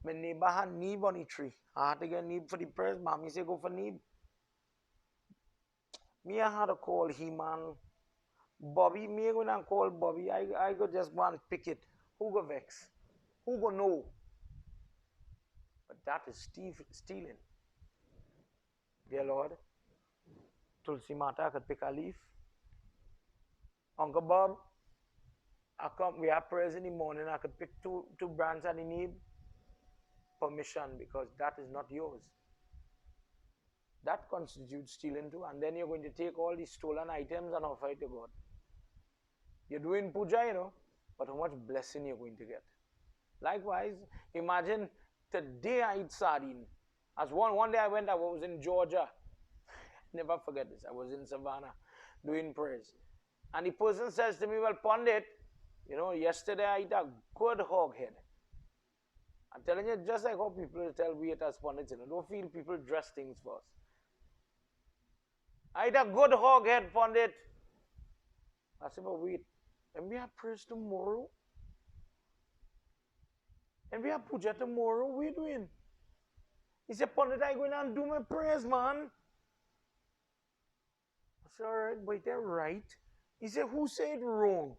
My neighbor had neeb on the tree. I had to get neeb for the prayers. Mommy said go for neeb. Me, I had to call him, man. Bobby, me going to call Bobby. I go just go and pick it. Who go vex? Who go know? But that is stealing. Dear Lord, Tulsi Mata could pick a leaf. Uncle Bob, we have prayers in the morning. I could pick two branches and the need permission because that is not yours. That constitutes stealing too. And then you're going to take all these stolen items and offer it to God. You're doing puja, but how much blessing you're going to get. Likewise, imagine today I eat sardine. As one day I was in Georgia. Never forget this. I was in Savannah doing prayers. And the person says to me, well, Pandit, yesterday I ate a good hog head. I'm telling you, just like how people tell we as Pandits, don't feel people dress things first. I ate a good hog head, Pandit. I said, but wait, and we have prayers tomorrow? And we have puja tomorrow? What are you doing? He said, Pandit, I'm going and do my prayers, man. I said, all right, but they're right. He said, who said wrong?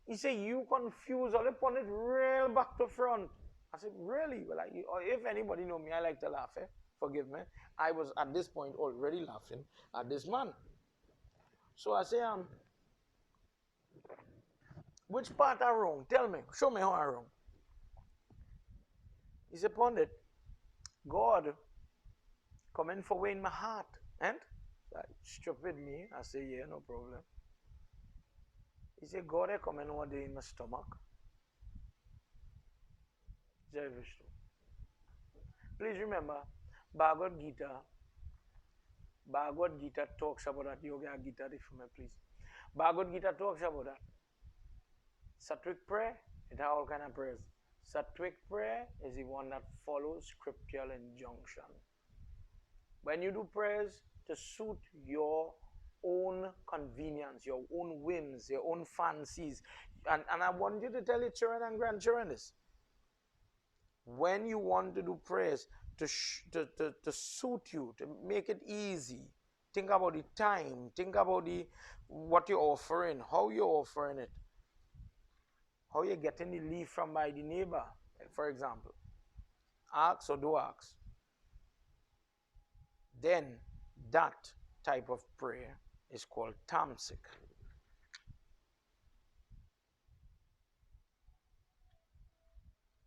He said, you confused all the Pandit real back to front. I said, really? Well, if anybody know me, I like to laugh. Forgive me. I was at this point already laughing at this man. So I say, which part are wrong? Tell me. Show me how I'm wrong. He said, Pandit, God come in for way in my heart. And? Stupid me. I say, yeah, no problem. He said, God come in one day in my stomach. Jai Vishnu. Please remember, Bhagavad Gita talks about that. Yoga Gita, please. Bhagavad Gita talks about that. Sattvic prayer, it has all kind of prayers. Sattvic prayer is the one that follows scriptural injunction. When you do prayers to suit your own convenience, your own whims, your own fancies, and I want you to tell your children and grandchildren this. When you want to do prayers to suit you, to make it easy, think about the time, think about what you're offering, how you're offering it, how you're getting the leaf from by the neighbor, for example. Ask or do ask. Then that type of prayer is called tamasic.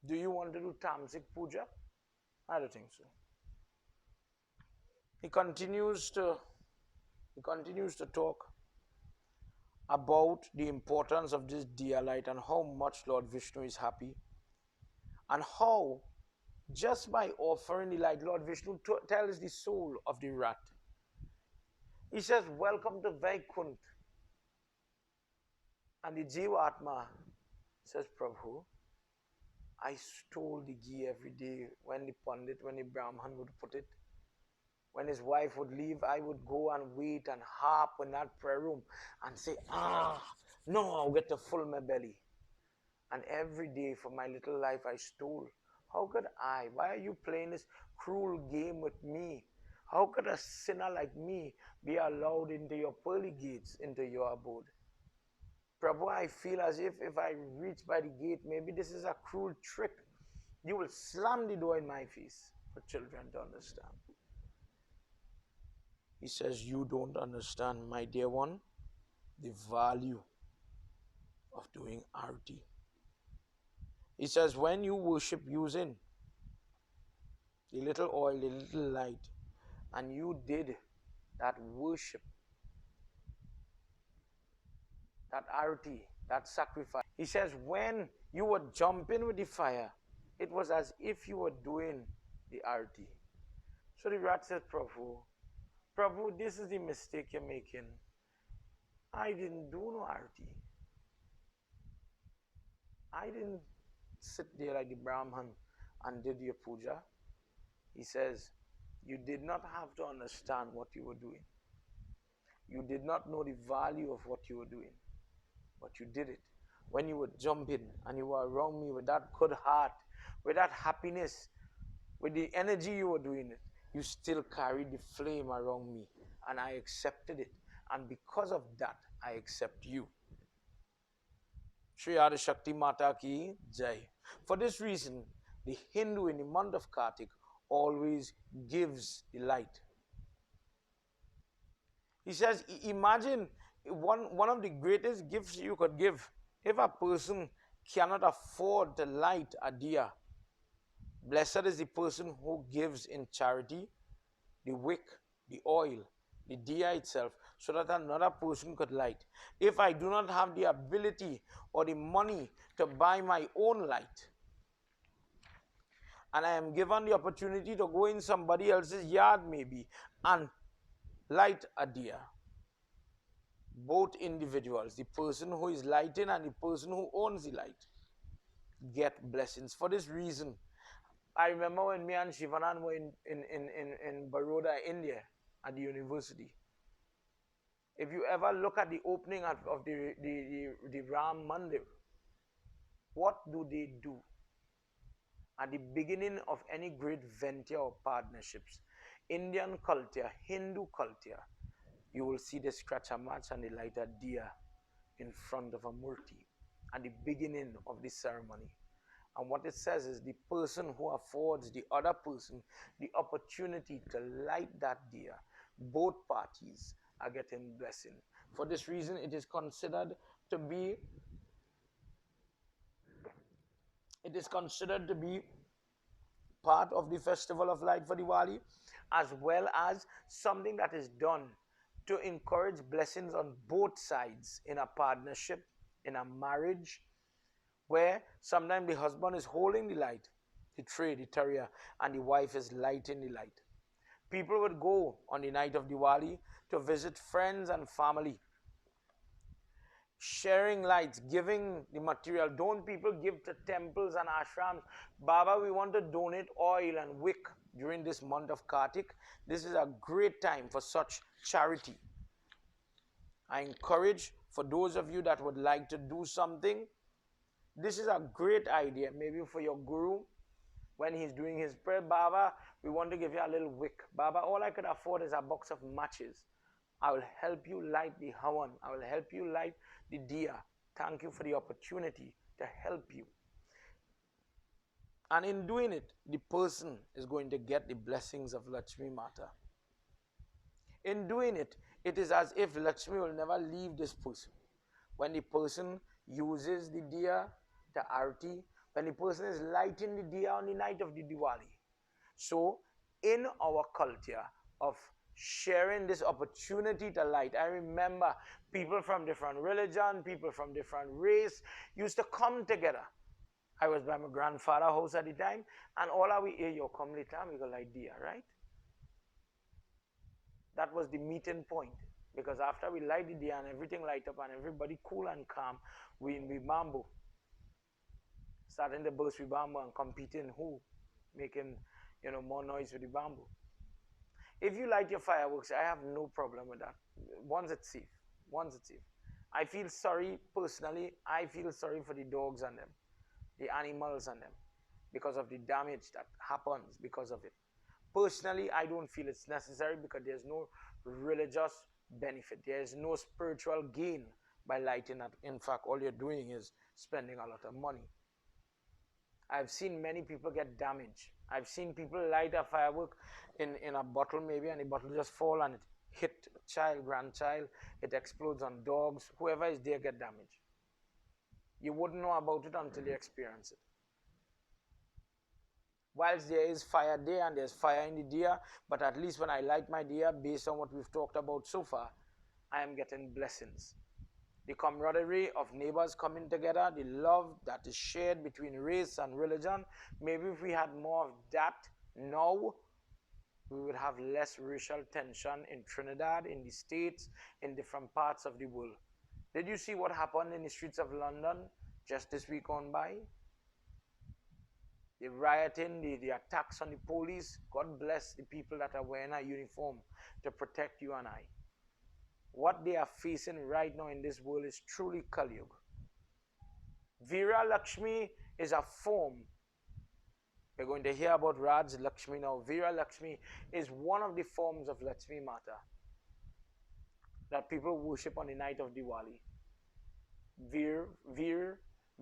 Do you want to do tamasic puja? I don't think so. He continues to He continues to talk about the importance of this diya light and how much Lord Vishnu is happy, and how just by offering the light, Lord Vishnu tells the soul of the rat. He says, welcome to Vaikunt. And the Jivatma says, Prabhu, I stole the ghee every day when the Pandit, when the Brahman would put it. When his wife would leave, I would go and wait and harp in that prayer room and say, no, I'll get to full my belly. And every day for my little life I stole. How could I? Why are you playing this cruel game with me? How could a sinner like me be allowed into your pearly gates, into your abode? Prabhu, I feel as if I reach by the gate, maybe this is a cruel trick. You will slam the door in my face for children to understand. He says, you don't understand, my dear one, the value of doing arti. He says, when you worship using the little oil, the little light, and you did that worship, that arti, that sacrifice. He says, when you were jumping with the fire, it was as if you were doing the arti. So the rat said, Prabhu, this is the mistake you're making. I didn't do no arti. I didn't sit there like the Brahman and did your puja. He says, you did not have to understand what you were doing. You did not know the value of what you were doing, but you did it. When you were jumping and you were around me with that good heart, with that happiness, with the energy you were doing it, you still carried the flame around me, and I accepted it. And because of that, I accept you. Shri Adi Shakti Mata ki Jai. For this reason, the Hindu in the month of Kartik always gives the light. He says, imagine one of the greatest gifts you could give. If a person cannot afford to light a diya, blessed is the person who gives in charity the wick, the oil, the diya itself, so that another person could light. If I do not have the ability or the money to buy my own light, and I am given the opportunity to go in somebody else's yard maybe and light a diya, both individuals, the person who is lighting and the person who owns the light, get blessings. For this reason, I remember when me and Shivanan were in Baroda, India, at the university. If you ever look at the opening of the Ram Mandir, what do they do? At the beginning of any great venture or partnerships, Indian culture, Hindu culture, you will see the scratch a match and the light a diya in front of a murti at the beginning of the ceremony. And what it says is the person who affords the other person the opportunity to light that diya, both parties are getting blessing. For this reason, it is considered to be part of the festival of light for Diwali, as well as something that is done to encourage blessings on both sides in a partnership, in a marriage, where sometimes the husband is holding the light, the tray, the terrier, and the wife is lighting the light. People would go on the night of Diwali to visit friends and family, sharing lights, giving the material. Don't people give to temples and ashrams? Baba, we want to donate oil and wick during this month of Kartik. This is a great time for such charity. I encourage for those of you that would like to do something, this is a great idea. Maybe for your guru, when he's doing his prayer, Baba, we want to give you a little wick. Baba, all I could afford is a box of matches. I will help you light the havan. I will help you light the diya. Thank you for the opportunity to help you. And in doing it, the person is going to get the blessings of Lakshmi Mata. In doing it, it is as if Lakshmi will never leave this person. When the person uses the diya, the arti, when the person is lighting the diya on the night of the Diwali. So, in our culture of sharing this opportunity to light. I remember people from different religion, people from different race used to come together. I was by my grandfather's house at the time, and all of we here, you come later, we go light dia, right? That was the meeting point. Because after we light the dia and everything light up and everybody cool and calm, we in the bamboo. Starting to burst with bamboo and competing who making more noise with the bamboo. If you light your fireworks, I have no problem with that. Once it's safe. Once it's safe. I feel sorry, personally, I feel sorry for the dogs and them, the animals and them, because of the damage that happens because of it. Personally, I don't feel it's necessary because there's no religious benefit. There's no spiritual gain by lighting that. In fact, all you're doing is spending a lot of money. I've seen many people get damaged. I've seen people light a firework in a bottle maybe, and the bottle just fall and it hit child, grandchild. It explodes on dogs. Whoever is there get damaged. You wouldn't know about it until you experience it. Whilst there is fire there and there's fire in the dia, but at least when I light my dia, based on what we've talked about so far, I am getting blessings. The camaraderie of neighbors coming together, the love that is shared between race and religion. Maybe if we had more of that now, we would have less racial tension in Trinidad, in the States, in different parts of the world. Did you see what happened in the streets of London just this week on by? The rioting, the attacks on the police. God bless the people that are wearing a uniform to protect you and I. What they are facing right now in this world is truly Kali Yuga. Veera Lakshmi is a form. We're going to hear about Raj Lakshmi now. Veera Lakshmi is one of the forms of Lakshmi Mata that people worship on the night of Diwali.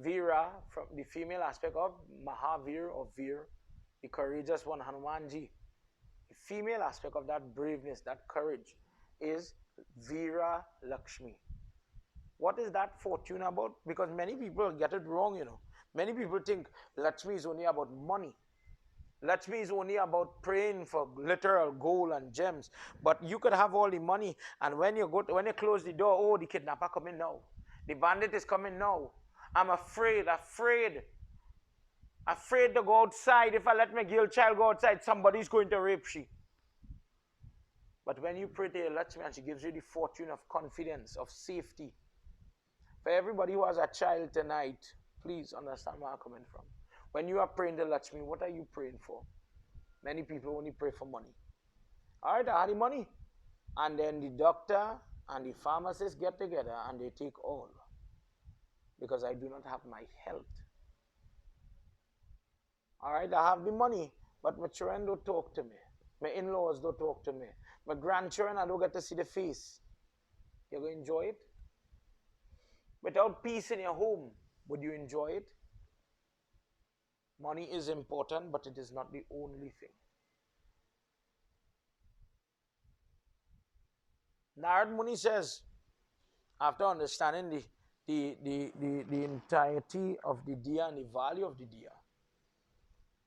Veera, from the female aspect of Mahavir or Veer, the courageous one, Hanumanji. The female aspect of that braveness, that courage, is Veera Lakshmi. What is that fortune about? Because many people get it wrong, Many people think Lakshmi is only about money. Lakshmi is only about praying for literal gold and gems. But you could have all the money, and when you close the door, oh, the kidnapper coming now. The bandit is coming now. I'm afraid to go outside. If I let my girl child go outside, somebody's going to rape she. But when you pray to your Lakshmi and she gives you the fortune of confidence, of safety. For everybody who has a child tonight, please understand where I'm coming from. When you are praying to Lakshmi, what are you praying for? Many people only pray for money. All right, I had the money. And then the doctor and the pharmacist get together and they take all. Because I do not have my health. All right, I have the money, but my children don't talk to me. My in-laws don't talk to me. My grandchildren, I don't get to see the face. You're going to enjoy it? Without peace in your home, would you enjoy it? Money is important, but it is not the only thing. Narad Muni says, after understanding the entirety of the diya and the value of the diya,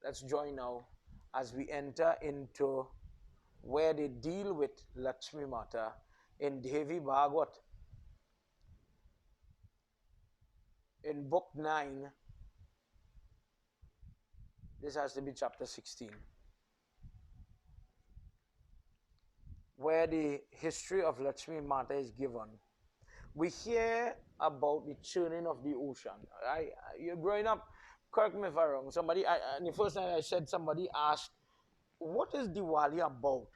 let's join now as we enter into where they deal with Lakshmi Mata in Devi Bhagwat. In book 9, this has to be chapter 16, where the history of Lakshmi Mata is given. We hear about the churning of the ocean. You're growing up, correct me if I'm wrong. The first time I said, somebody asked, what is Diwali about?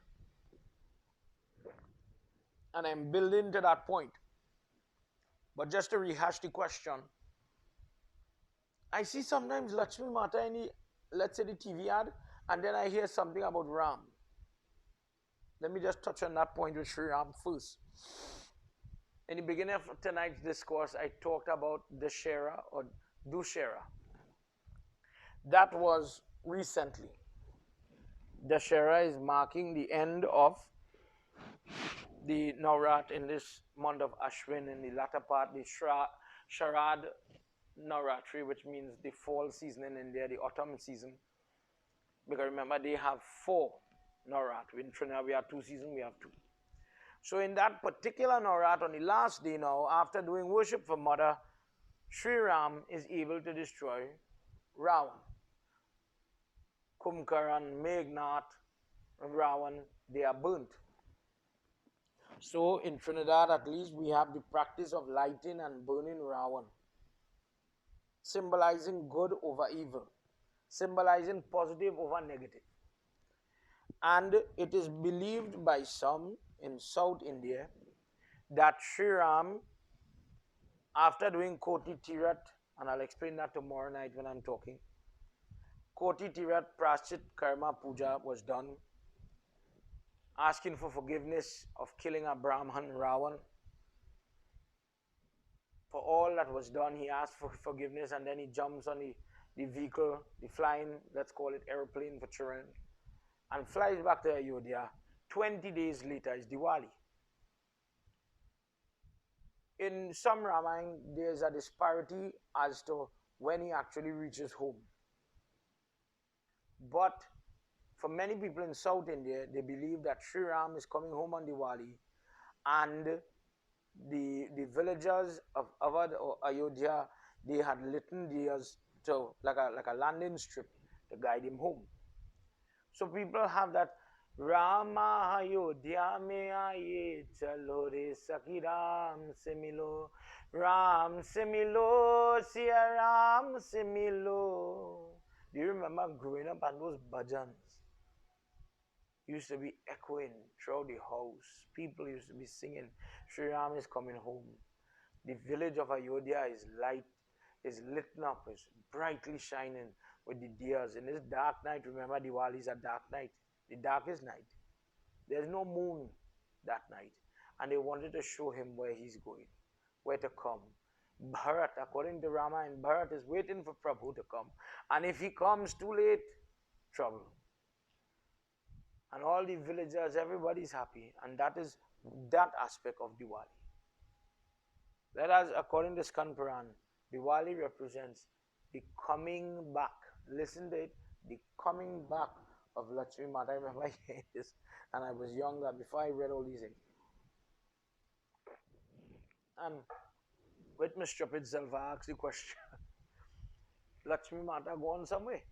And I'm building to that point. But just to rehash the question, I see sometimes Lakshmi Mata in the, let's say, the TV ad, and then I hear something about Ram. Let me just touch on that point with Sri Ram first. In the beginning of tonight's discourse, I talked about Dashera or Dussehra. That was recently. Dashera is marking the end of the Navrat in this month of Ashwin, in the latter part, the Sharad Navratri, which means the fall season in India, the autumn season. Because remember, they have 4 Navrat. In Trinidad, we have 2 seasons, we have 2. So in that particular Navrat, on the last day now, after doing worship for Mother, Sri Ram is able to destroy Ravan. Kumbhakarna, Meghnad, and Ravan, they are burnt. So in Trinidad, at least, we have the practice of lighting and burning Ravan, symbolizing good over evil, symbolizing positive over negative. And it is believed by some in South India that Sri Ram, after doing Koti Tirat, and I'll explain that tomorrow night when I'm talking, Koti Tirat Praschit Karma Puja was done, asking for forgiveness of killing a Brahman Ravan. For all that was done, he asked for forgiveness, and then he jumps on the vehicle, the flying, let's call it airplane for children, and flies back to Ayodhya. 20 days later is Diwali. In some Ramayana, there's a disparity as to when he actually reaches home. But for many people in South India, they believe that Sri Ram is coming home on Diwali, and the villagers of Awadh or Ayodhya, they had lit diyas to like a landing strip to guide him home. So people have that Rama Ayodhya mein aaye chalo re sakhi Ram se milo, Ram se milo, siya Ram se milo. Do you remember growing up and those bhajans used to be echoing throughout the house? People used to be singing, Sri Ram is coming home. The village of Ayodhya is lit up, is brightly shining with the diyas. In this dark night, remember Diwali is a dark night, the darkest night. There's no moon that night. And they wanted to show him where he's going, where to come. Bharat, according to Ramayana, Bharat is waiting for Prabhu to come. And if he comes too late, trouble. And all the villagers, everybody's happy. And that is that aspect of Diwali. Whereas according to Skand Puran, Diwali represents the coming back. Listen to it, the coming back of Lakshmi Mata. I remember hearing this, and I was younger before I read all these things. And with my stupid self, I asked the question, Lakshmi Mata gone somewhere?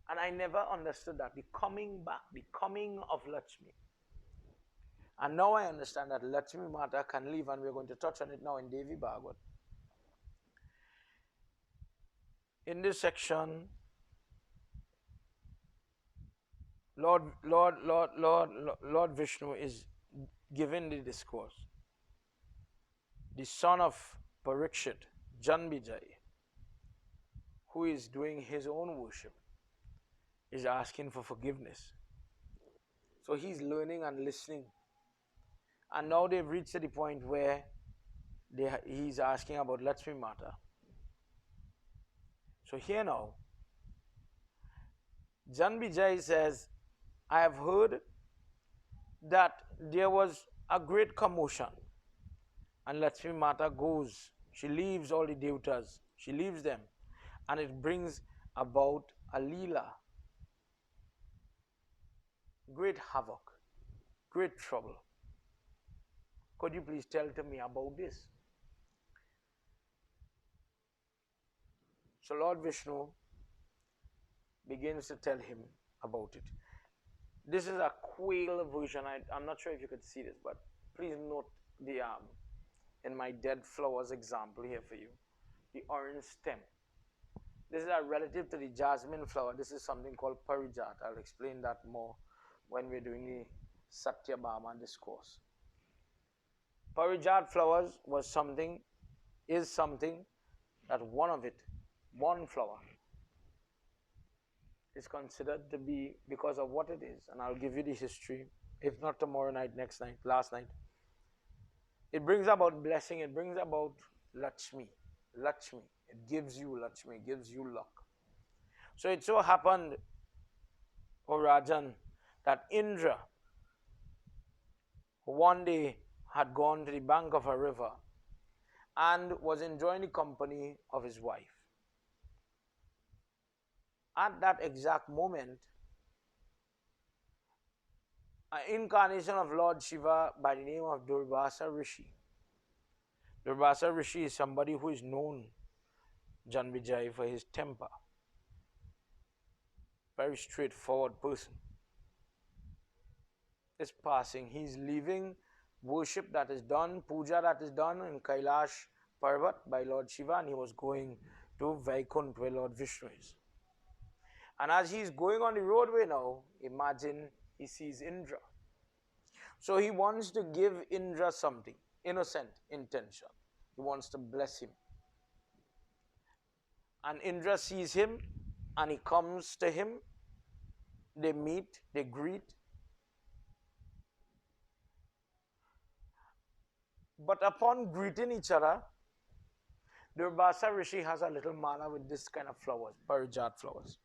And I never understood that, the coming back, the coming of Lakshmi. And now I understand that Lakshmi Mata can leave, and we're going to touch on it now in Devi Bhagavad. In this section, Lord Vishnu is giving the discourse. The son of Parikshit, Janmejai, who is doing his own worship, is asking for forgiveness. So he's learning and listening. And now they've reached to the point where he's asking about Lakshmi Mata. So here now, Janmejai says, I have heard that there was a great commotion, and Lakshmi Mata goes, she leaves all the devatas, she leaves them, and it brings about a leela, great havoc, great trouble. Could you please tell to me about this? So Lord Vishnu begins to tell him about it. This is a quail version. I'm not sure if you could see this, but please note the in my dead flowers example here for you, the orange stem. This is a relative to the jasmine flower. This is something called parijat. I'll explain that more when we're doing the Satyabhama discourse. Parijat flowers is something that one flower is considered to be, because of what it is, and I'll give you the history, if not tomorrow night, next night, last night. It brings about blessing, it brings about Lakshmi. It gives you Lakshmi, it gives you luck. So it so happened, O Rajan, that Indra one day had gone to the bank of a river and was enjoying the company of his wife. At that exact moment, an incarnation of Lord Shiva by the name of Durvasa Rishi. Durvasa Rishi is somebody who is known, Janvijay, for his temper. Very straightforward person. Is passing. He's leaving worship that is done, puja that is done in Kailash Parvat by Lord Shiva, and he was going to Vaikunt where Lord Vishnu is. And as he's going on the roadway now, imagine he sees Indra. So he wants to give Indra something, innocent intention. He wants to bless him. And Indra sees him and he comes to him. They meet, they greet. But upon greeting each other, Durvasa Rishi has a little mala with this kind of flowers, parijat flowers.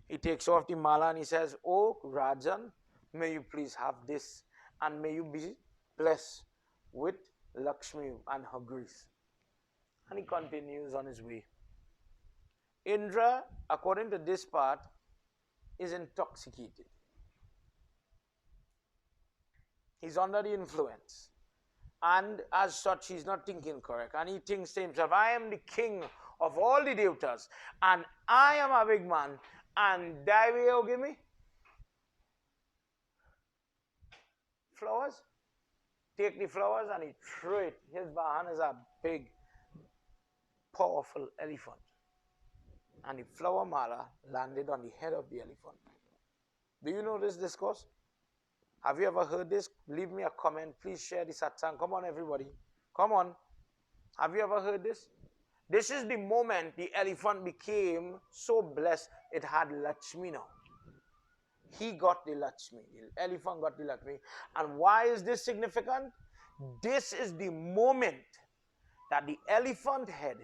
He takes off the mala and he says, "Oh Rajan, may you please have this and may you be blessed with Lakshmi and her grace." And he continues on his way. Indra, according to this part, is intoxicated. He's under the influence. And as such, he's not thinking correct. And he thinks to himself, I am the king of all the devatas. And I am a big man. And that way you give me flowers. Take the flowers and he threw it. His vahan is a big, powerful elephant. And the flower mala landed on the head of the elephant. Do you know this discourse? Have you ever heard this? Leave me a comment. Please share this satsang. Come on, everybody. Come on. Have you ever heard this? This is the moment the elephant became so blessed it had Lakshmi now. He got the Lakshmi. The elephant got the Lakshmi. And why is this significant? This is the moment that the elephant head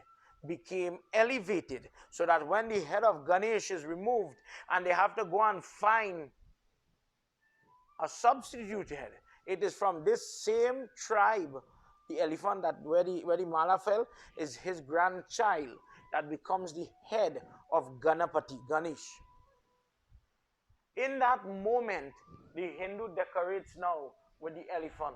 became elevated so that when the head of Ganesh is removed and they have to go and find a substitute head, it is from this same tribe, the elephant that where the mala fell is his grandchild that becomes the head of Ganapati, Ganesh. In that moment, the Hindu decorates now with the elephant.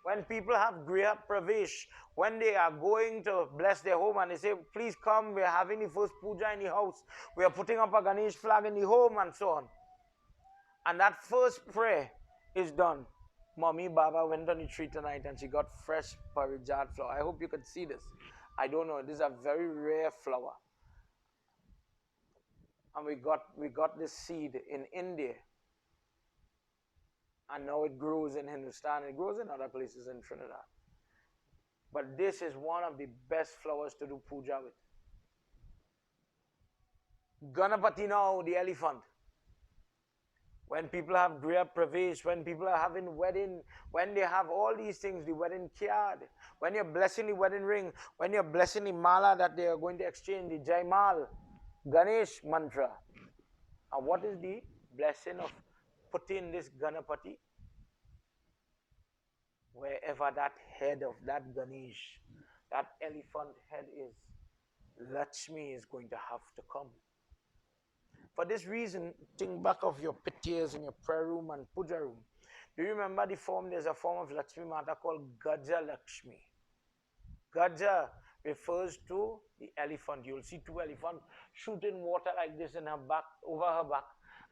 When people have Griha Pravesh, when they are going to bless their home and they say, please come, we are having the first puja in the house, we are putting up a Ganesh flag in the home and so on. And that first prayer is done. Mommy Baba went on the tree tonight and she got fresh parijat flower. I hope you can see this. I don't know, this is a very rare flower. And we got this seed in India. And now it grows in Hindustan, it grows in other places in Trinidad. But this is one of the best flowers to do puja with. Ganapati now, the elephant. When people have Griha Pravesh, when people are having wedding, when they have all these things, the wedding kyad, when you're blessing the wedding ring, when you're blessing the mala that they are going to exchange, the Jaimal, Ganesh mantra. And what is the blessing of putting this Ganapati? Wherever that head of that Ganesh, that elephant head is, Lakshmi is going to have to come. For this reason, think back of your pityas in your prayer room and puja room. Do you remember the form? There's a form of Lakshmi Mata called Gaja Lakshmi. Gaja refers to the elephant. You'll see two elephants shooting water like this in her back, over her back,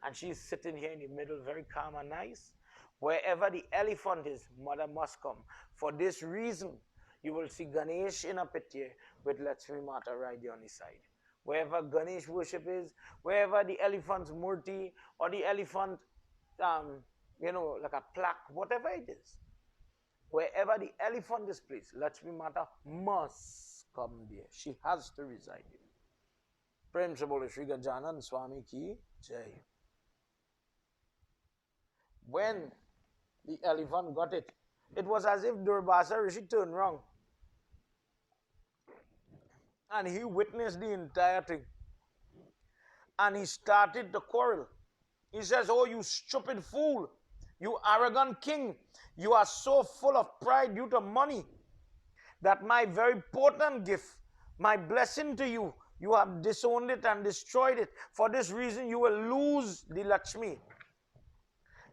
and she's sitting here in the middle, very calm and nice. Wherever the elephant is, mother must come. For this reason, you will see Ganesh in a pitya with Lakshmi Mata right there on the side. Wherever Ganesh worship is, wherever the elephant's murti or the elephant, like a plaque, whatever it is, wherever the elephant is placed, Lakshmi Mata must come there. She has to reside there. Prem se bole Shri Gajanan Swami ki jai. When the elephant got it, it was as if Durvasa Rishi turned wrong. And he witnessed the entire thing. And he started to quarrel. He says, oh, you stupid fool, you arrogant king, you are so full of pride due to money that my very potent gift, my blessing to you, you have disowned it and destroyed it. For this reason, you will lose the Lakshmi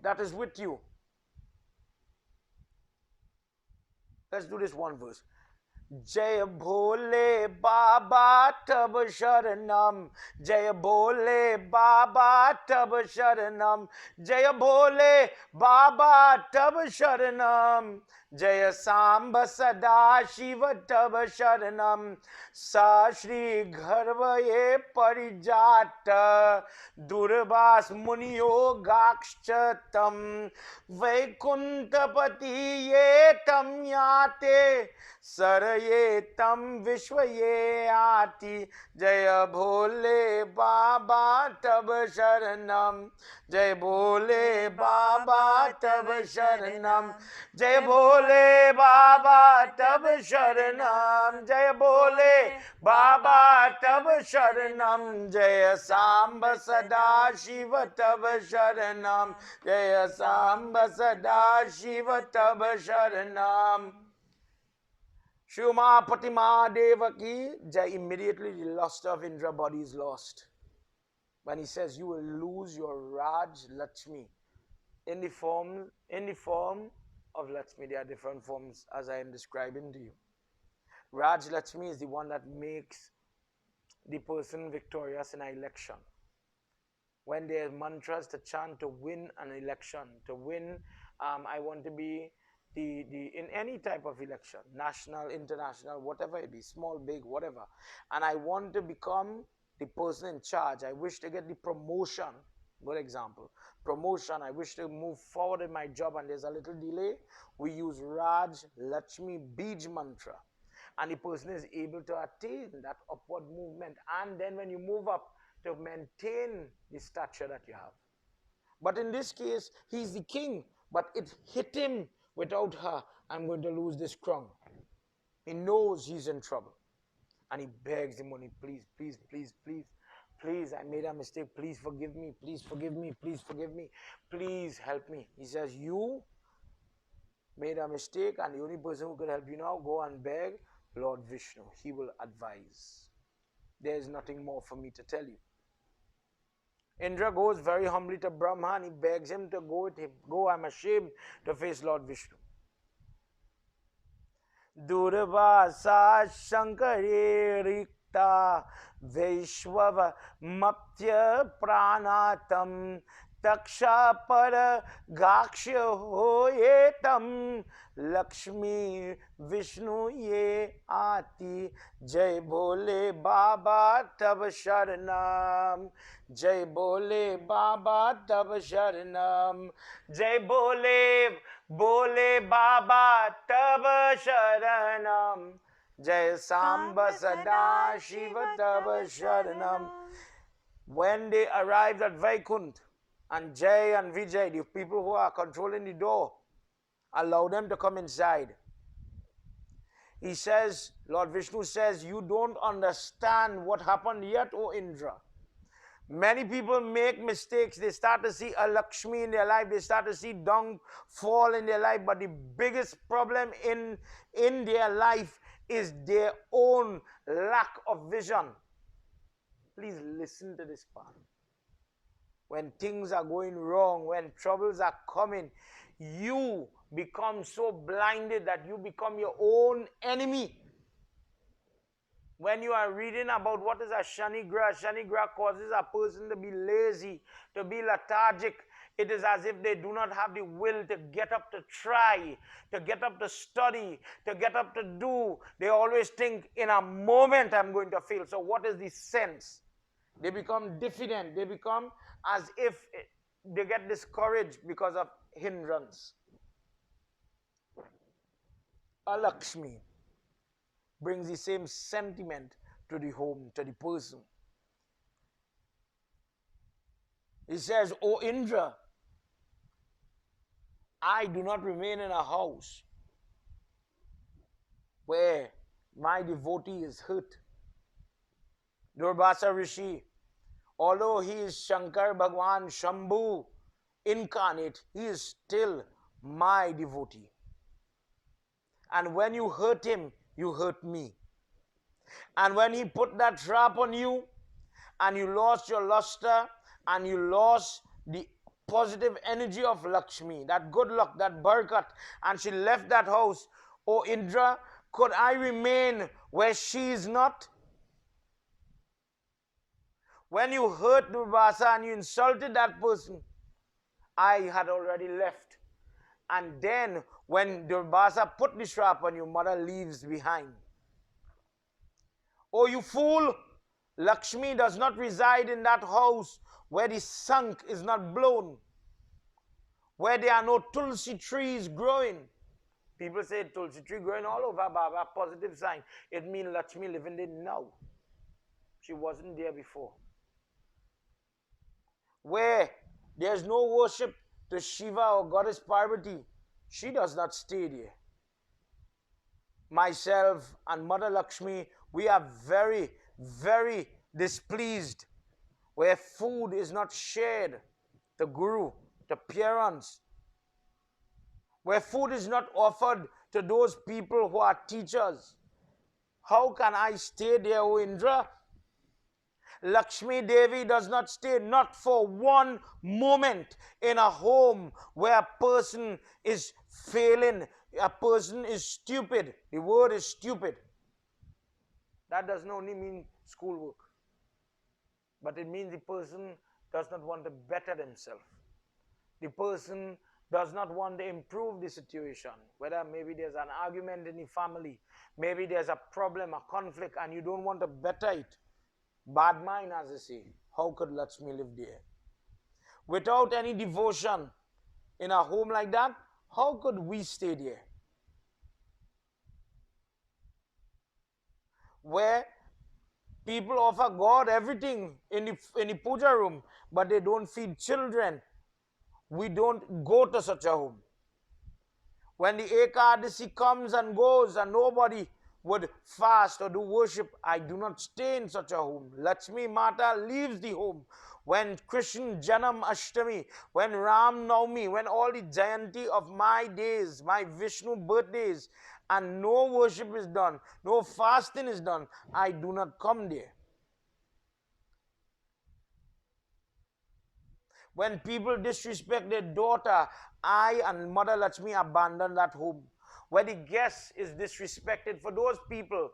that is with you. Let's do this one verse. जय भोले बाबा तब शरणम, जय भोले बाबा तब शरणम, जय भोले बाबा तब शरणम, जय सांब सदा शिव तब शरणम, सा श्री गर्भये परिजात दुर्वास मुनियोगाक्ष तम वैकुंठपति ये तम याते सरये तम विश्व ये आती, जय भोले बाबा तब शरणम, जय भोले बाबा तब शरणम, जय भोले बाबा तब शरणम, जय भोले बाबा तब शरणम, जय सांब सदा शिव तब शरणम, जय सांब सदा शिव तब शरणम. Shuma Patima Devaki Jai. Immediately the luster of Indra body is lost. When he says you will lose your Raj Lakshmi in the form of Lakshmi. There are different forms as I am describing to you. Raj Lakshmi is the one that makes the person victorious in an election. When there are mantras to chant to win an election, to win, I want to be in any type of election, national, international, whatever it be, small, big, whatever, and I want to become the person in charge. I wish to get the promotion, good example, promotion. I wish to move forward in my job and there's a little delay. We use Raj Lakshmi Bij mantra, and the person is able to attain that upward movement, and then when you move up, to maintain the stature that you have. But in this case, he's the king, but it hit him. Without her, I'm going to lose this crown. He knows he's in trouble. And he begs the money, please, please, please, please, please, I made a mistake. Please forgive me. Please forgive me. Please forgive me. Please help me. He says, you made a mistake, and the only person who can help you now, go and beg Lord Vishnu. He will advise. There is nothing more for me to tell you. Indra goes very humbly to Brahma and he begs him to go with him. Go, I'm ashamed to face Lord Vishnu. Durvasa Shankare Rikta Vaishwava Maptya Pranatam Taksha Para Gaksha Hoyetam Lakshmi Vishnu Ye Ati, Jai Bole Baba Tab Sharanam, Jai Bole Baba Tab Sharanam, Jai Bole Baba Tab Sharanam, Jai Samba Sada Shiva Tab Sharanam. When they arrived at Vaikuntha, and Jai and Vijay, the people who are controlling the door, allow them to come inside. He says, Lord Vishnu says, you don't understand what happened yet, O Indra. Many people make mistakes. They start to see a Lakshmi in their life. They start to see dung fall in their life. But the biggest problem in their life is their own lack of vision. Please listen to this part. When things are going wrong, when troubles are coming, you become so blinded that you become your own enemy. When you are reading about what is a Shanigraha causes a person to be lazy, to be lethargic. It is as if they do not have the will to get up to try, to get up to study, to get up to do. They always think, in a moment I'm going to fail. So what is the sense? They become diffident. They become as if they get discouraged because of hindrance. A Lakshmi brings the same sentiment to the home, to the person. He says, O Indra, I do not remain in a house where my devotee is hurt. Durvasa Rishi, although he is Shankar Bhagwan Shambhu incarnate, he is still my devotee. And when you hurt him, you hurt me. And when he put that trap on you, and you lost your luster, and you lost the positive energy of Lakshmi, that good luck, that barakat, and she left that house. Oh Indra, could I remain where she is not? When you hurt Durvasa and you insulted that person, I had already left. And then when Durvasa put the shrap on you, mother leaves behind. Oh, you fool! Lakshmi does not reside in that house where the sunk is not blown, where there are no tulsi trees growing. People say tulsi tree growing all over, Baba, positive sign. It means Lakshmi living there now. She wasn't there before. Where there's no worship to Shiva or goddess Parvati, she does not stay there. Myself and Mother Lakshmi, we are very, very displeased where food is not shared to Guru, to parents, where food is not offered to those people who are teachers. How can I stay there, O Indra? Lakshmi Devi does not stay not for one moment in a home where a person is failing, a person is stupid. The word is stupid. That does not only mean schoolwork, but it means the person does not want to better themselves. The person does not want to improve the situation, whether maybe there's an argument in the family, maybe there's a problem, a conflict, and you don't want to better it. Bad mind, as they say. How could Lakshmi live there? Without any devotion in a home like that, how could we stay there? Where people offer God everything in the puja room, but they don't feed children. We don't go to such a home. When the Ekadasi comes and goes and nobody would fast or do worship, I do not stay in such a home. Lakshmi Mata leaves the home. When Krishna Janam Ashtami, when Ram Navami, when all the Jayanti of my days, my Vishnu birthdays, and no worship is done, no fasting is done, I do not come there. When people disrespect their daughter, I and Mother Lakshmi abandon that home. Where the guest is disrespected, for those people,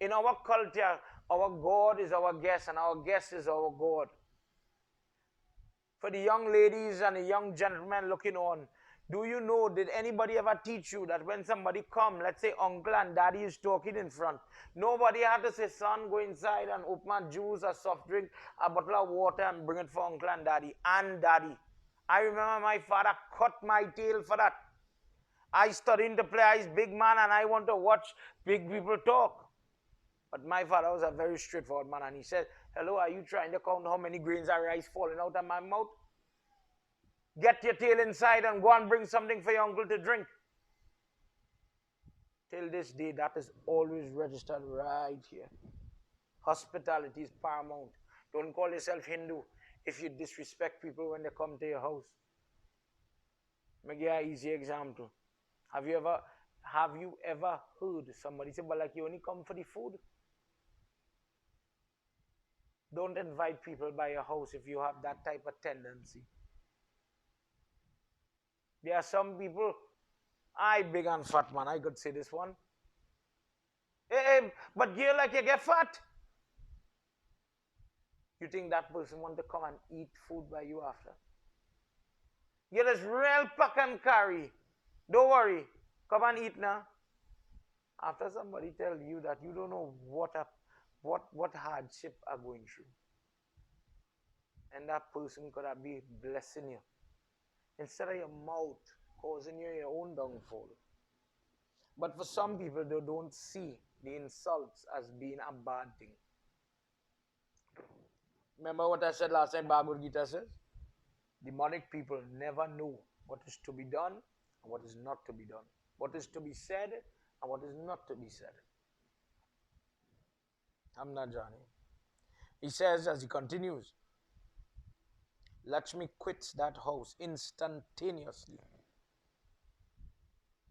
in our culture, our God is our guest and our guest is our God. For the young ladies and the young gentlemen looking on, do you know, did anybody ever teach you that when somebody come, let's say uncle and daddy is talking in front, nobody had to say, son, go inside and open a juice, a soft drink, a bottle of water and bring it for uncle and daddy. I remember my father cut my tail for that. I studied to play ice big man and I want to watch big people talk. But my father was a very straightforward man and he said, hello, are you trying to count how many grains of rice falling out of my mouth? Get your tail inside and go and bring something for your uncle to drink. Till this day, that is always registered right here. Hospitality is paramount. Don't call yourself Hindu if you disrespect people when they come to your house. Let me give you an easy example. Have you ever heard somebody say, but like you only come for the food? Don't invite people by your house if you have that type of tendency. There are some people, I big and fat man, I could say this one. Hey, but you like you get fat. You think that person want to come and eat food by you after? Get this real pack and carry. Don't worry, come and eat now. After somebody tell you that you don't know what hardship are going through. And that person could have been blessing you. Instead of your mouth causing you your own downfall. But for some people, they don't see the insults as being a bad thing. Remember what I said last time, Bhagavad Gita says? Demonic people never know what is to be done and what is not to be done. What is to be said and what is not to be said. I'm not Johnny. He says as he continues, Lakshmi quits that house instantaneously,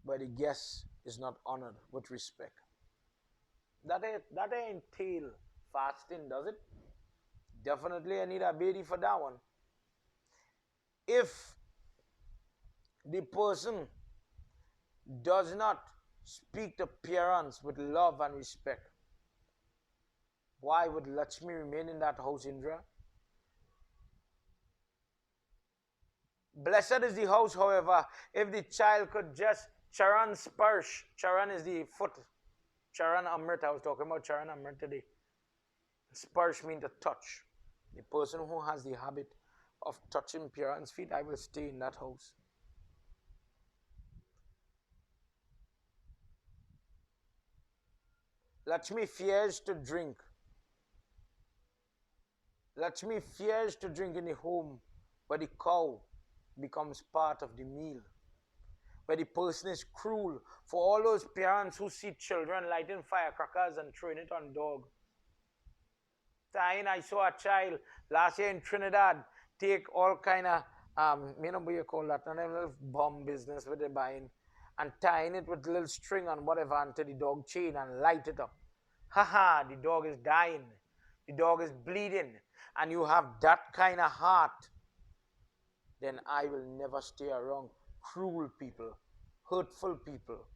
but the guest is not honored with respect. That entail fasting, does it? Definitely I need a baby for that one. If the person does not speak to parents with love and respect, why would Lakshmi remain in that house, Indra? Blessed is the house, however, if the child could just charan sparsh. Charan is the foot. Charan Amrit. I was talking about Charan Amrit today. Sparsh means to touch. The person who has the habit of touching parents' feet, I will stay in that house. Lakshmi fears to drink. Lakshmi fears to drink in the home where the cow becomes part of the meal, where the person is cruel. For all those parents who see children lighting firecrackers and throwing it on dog. I saw a child last year in Trinidad take all kind of, what you call that, little bomb business with the buying, and tying it with a little string and whatever onto the dog chain and light it up. Haha, the dog is dying. The dog is bleeding. And you have that kind of heart, then I will never stay around cruel people, hurtful people,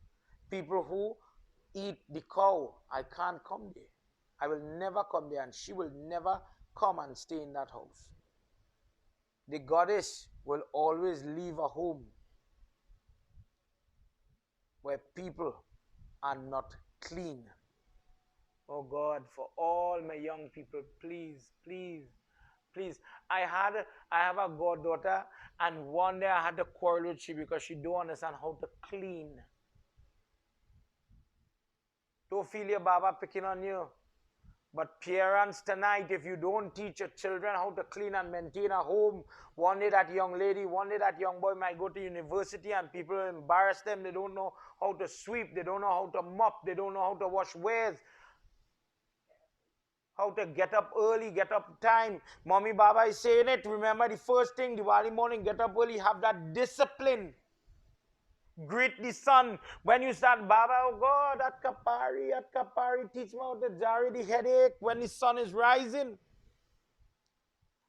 people who eat the cow. I can't come there. I will never come there, and she will never come and stay in that house. The goddess will always leave a home where people are not clean. Oh God, for all my young people, please, please, please. I have a goddaughter, and one day I had to quarrel with she because she don't understand how to clean. Don't feel your Baba picking on you. But parents tonight, if you don't teach your children how to clean and maintain a home, one day that young lady, one day that young boy might go to university and people embarrass them. They don't know how to sweep. They don't know how to mop. They don't know how to wash wares. How to get up early, get up time. Mommy Baba is saying it. Remember the first thing, Diwali morning, get up early, have that discipline. Greet the sun. When you start, Baba, oh God, at Kapari, teach me how to jari the headache when the sun is rising.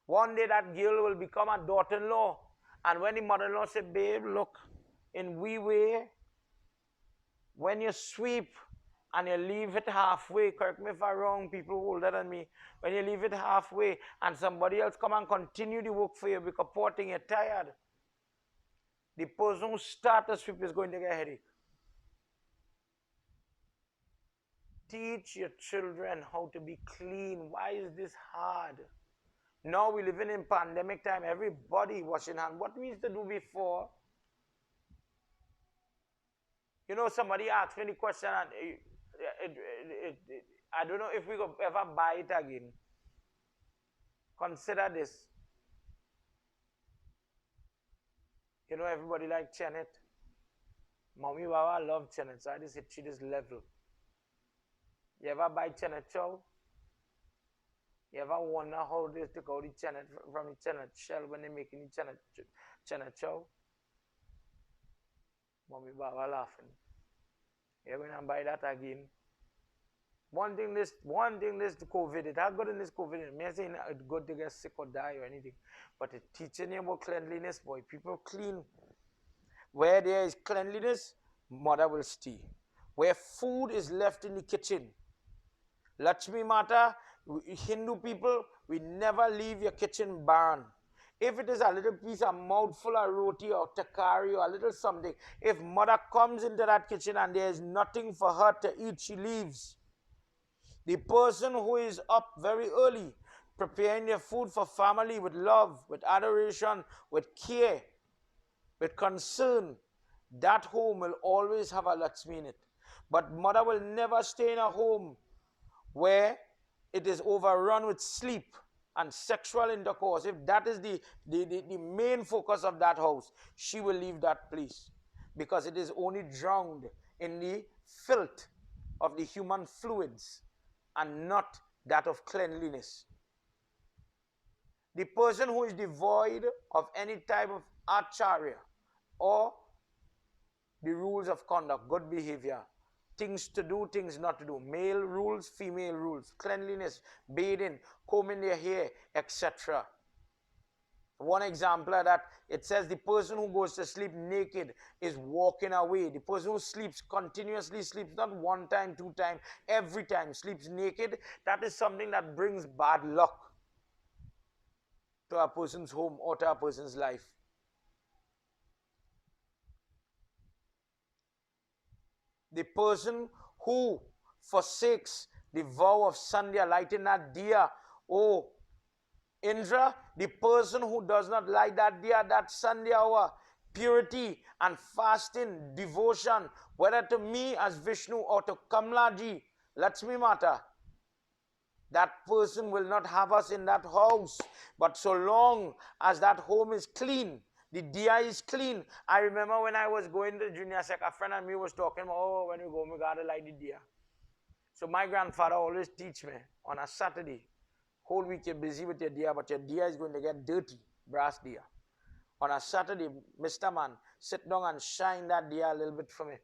One day that girl will become a daughter-in-law. And when the mother-in-law say, babe, look, in we way, when you sweep and you leave it halfway, correct me if I'm wrong, people older than me, when you leave it halfway and somebody else come and continue the work for you because poor thing, you're tired, the person who started to sweep is going to get a headache. Teach your children how to be clean. Why is this hard? Now we're living in pandemic time. Everybody washing hands. What we used to do before, you know, somebody asked me the question, and I don't know if we could ever buy it again. Consider this. You know, everybody like Chenet. Mommy Baba love Chenet, so I just hit this level. You ever buy Chenet chow? You ever wonder how they take out the Chenet from the Chenet shell when they're making the Chenet chow? Mommy Baba laughing. You're going to buy that again. One thing this COVID, it has good in this COVID. I'm not saying it's good to get sick or die or anything, but it's teaching you about cleanliness, boy. People clean. Where there is cleanliness, mother will stay. Where food is left in the kitchen, Lakshmi Mata, Hindu people, we never leave your kitchen barren. If it is a little piece, a mouthful of roti or takari or a little something, if mother comes into that kitchen and there is nothing for her to eat, she leaves. The person who is up very early, preparing their food for family with love, with adoration, with care, with concern, that home will always have a Lakshmi in it. But mother will never stay in a home where it is overrun with sleep and sexual intercourse. If that is the main focus of that house, she will leave that place because it is only drowned in the filth of the human fluids and not that of cleanliness. The person who is devoid of any type of acharya or the rules of conduct, good behavior, things to do, things not to do, male rules, female rules, cleanliness, bathing, combing their hair, etc. One example of that, it says the person who goes to sleep naked is walking away. The person who sleeps continuously, sleeps not one time, two times, every time, sleeps naked, that is something that brings bad luck to a person's home or to a person's life. The person who forsakes the vow of Sandhya, lighting that diya, oh Indra, the person who does not light that diya, that Sandhya hour, purity and fasting, devotion, whether to me as Vishnu or to Kamla ji, Lakshmi Mata, that person will not have us in that house. But so long as that home is clean, the diya is clean. I remember when I was going to junior sec, a friend and me was talking about, oh, when we go, we gotta light the diya. So my grandfather always teach me on a Saturday, whole week you're busy with your diya, but your diya is going to get dirty, brass diya. On a Saturday, Mr. Man, sit down and shine that diya a little bit for me.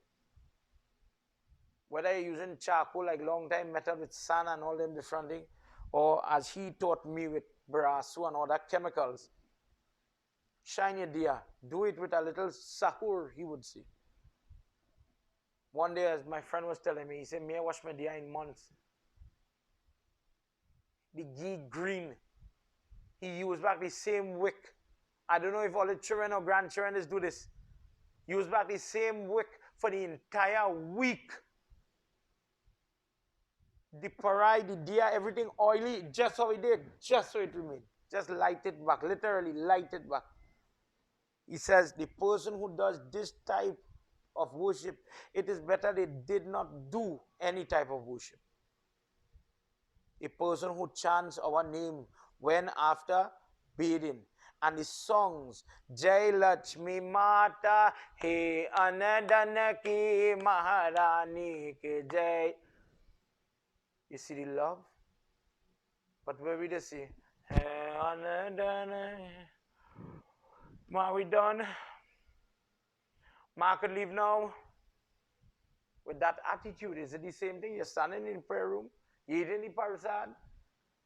Whether you're using charcoal like long time metal with sand and all them different things, or as he taught me with brass and other chemicals, shine your diya. Do it with a little sahur, he would say. One day, as my friend was telling me, he said, may I wash my diya in months? The ghee green. He used back the same wick. I don't know if all the children or grandchildren do this. Use back the same wick for the entire week. The parai, the diya, everything oily, just how it did, just so it remained. Just light it back, literally light it back. He says the person who does this type of worship, it is better they did not do any type of worship. A person who chants our name when after bathing, and the songs, Jai Lakshmi Mata, He Anadana Ki Maharani Ke Jai. You see the love? But where we just say, He Anadana. Ma, we done? Ma could leave now? With that attitude, is it the same thing? You're standing in the prayer room, you're eating the parasad.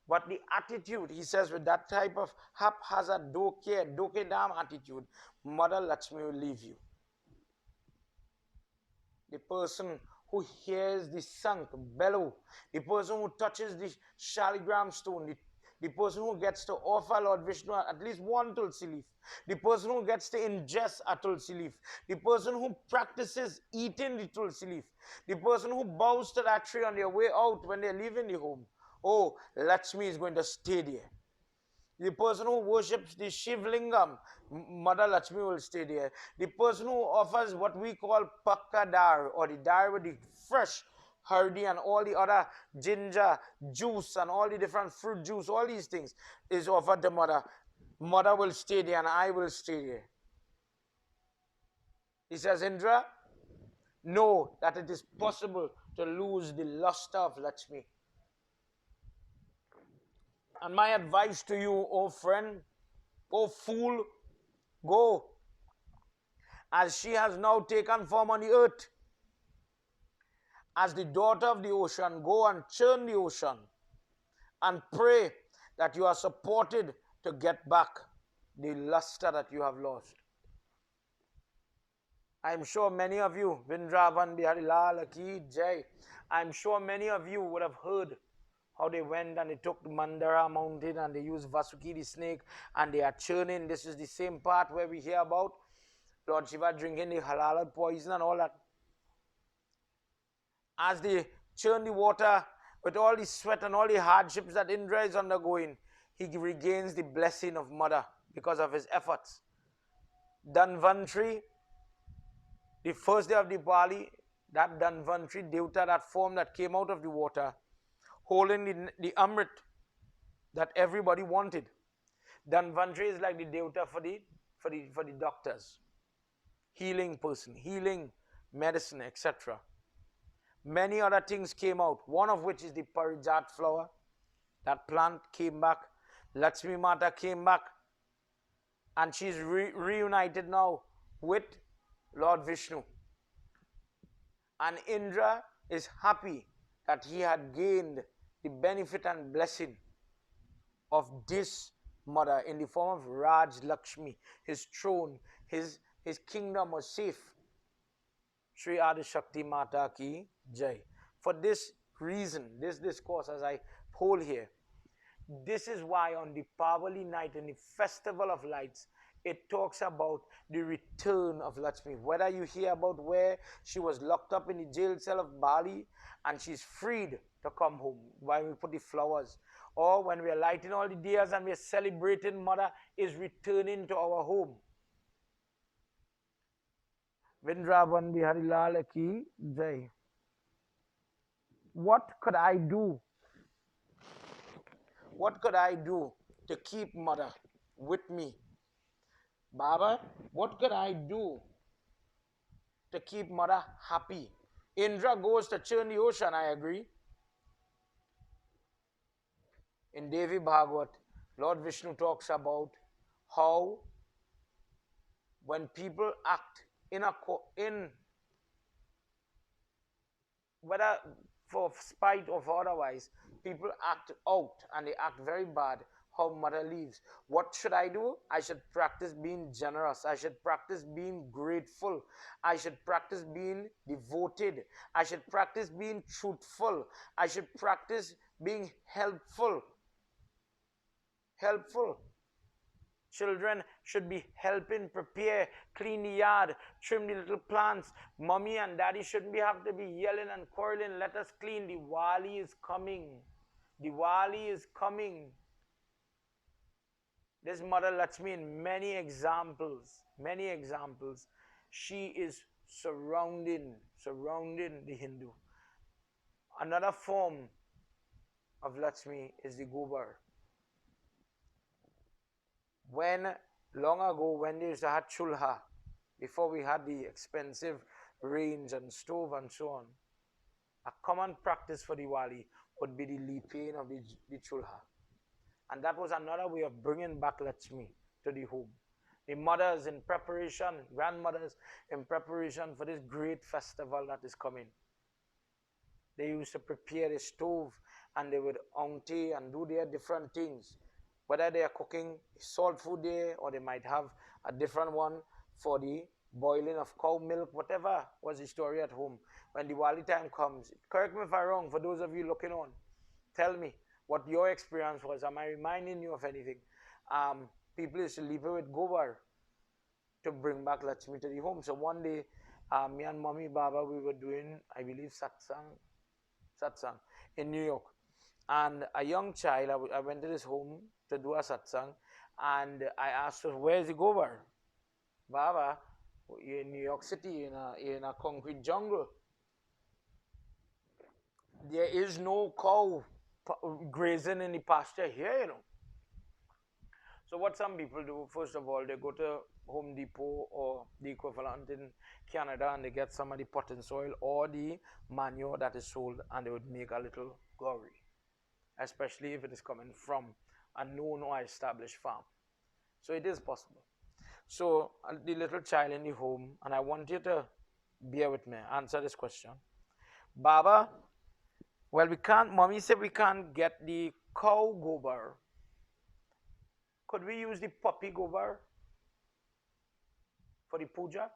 But the attitude, he says, with that type of haphazard, doke dam attitude, Mother Lakshmi will leave you. The person who hears the sank bellow, the person who touches the shaligram stone, the person who gets to offer Lord Vishnu at least one tulsi leaf, the person who gets to ingest a tulsi leaf, the person who practices eating the tulsi leaf, the person who bows to that tree on their way out when they're leaving the home. Oh, Lakshmi is going to stay there. The person who worships the Shiv Lingam, Mother Lakshmi will stay there. The person who offers what we call pakka dar, or the dar with the fresh hardi and all the other ginger juice and all the different fruit juice, all these things is offered to Mother. Mother will stay there and I will stay there. He says, Indra, know that it is possible to lose the luster of Lakshmi. And my advice to you, oh friend, oh fool, go. As she has now taken form on the earth, as the daughter of the ocean, go and churn the ocean and pray that you are supported to get back the luster that you have lost. I'm sure many of you, Vrindavan Bihari Lal Ki Jai, I'm sure many of you would have heard how they went and they took the Mandara mountain and they used Vasuki the snake and they are churning. This is the same part where we hear about Lord Shiva drinking the halal poison and all that. As they churn the water with all the sweat and all the hardships that Indra is undergoing, he regains the blessing of Mother because of his efforts. Dhanvantri, the first day of Diwali, that Dhanvantri Devta, that form that came out of the water, holding the Amrit that everybody wanted. Dhanvantri is like the Devta for the doctors. Healing person, healing medicine, etc. Many other things came out, one of which is the Parijat flower. That plant came back. Lakshmi Mata came back. And she's reunited now with Lord Vishnu. And Indra is happy that he had gained the benefit and blessing of this mother in the form of Raj Lakshmi. His throne, his kingdom was safe. Shri Adi Shakti Mata Ki Jai. For this reason, this discourse as I hold here, this is why on the Diwali night, in the Festival of Lights, it talks about the return of Lakshmi. Whether you hear about where she was locked up in the jail cell of Bali and she's freed to come home, while we put the flowers, or when we are lighting all the diyas and we are celebrating Mother is returning to our home. Vrindavan Bihari Lal Ki Jai. What could I do? What could I do to keep Mother with me? Baba, what could I do to keep Mother happy? Indra goes to churn the ocean, I agree. In Devi Bhagavad, Lord Vishnu talks about how when people act in whether for spite or for otherwise, people act out and they act very bad. How Mother leaves. What should I do? I should practice being generous. I should practice being grateful. I should practice being devoted. I should practice being truthful. I should practice being helpful. Helpful. Children should be helping prepare, clean the yard, trim the little plants. Mommy and daddy shouldn't have to be yelling and quarreling. Let us clean. Diwali is coming. Diwali is coming. This Mother Lakshmi in many examples, she is surrounding the Hindu. Another form of Lakshmi is the Gobar. When long ago, when they used to have chulha, before we had the expensive range and stove and so on, a common practice for Diwali would be the leaping of the chulha. And that was another way of bringing back Lakshmi to the home. The mothers in preparation, grandmothers in preparation for this great festival that is coming. They used to prepare the stove and they would auntie and do their different things. Whether they are cooking salt food there or they might have a different one for the boiling of cow milk, whatever was the story at home. When Diwali time comes, correct me if I'm wrong, for those of you looking on, tell me what your experience was. Am I reminding you of anything? People used to leave it with Gobar to bring back Lakshmi to the home. So one day, me and Mommy Baba, we were doing, I believe, satsang in New York. And a young child, I went to this home to do a satsang, and I asked her, where's the Gobar? Baba, you're in New York City, in a concrete jungle. There is no cow grazing in the pasture here, you know. So what some people do, first of all, they go to Home Depot or the equivalent in Canada and they get some of the potting soil or the manure that is sold and they would make a little gauri, especially if it is coming from a known or established farm. So it is possible. So the little child in the home, and I want you to bear with me, answer this question. Baba, well, we can't, Mommy said we can't get the cow gobar. Could we use the puppy gobar for the puja?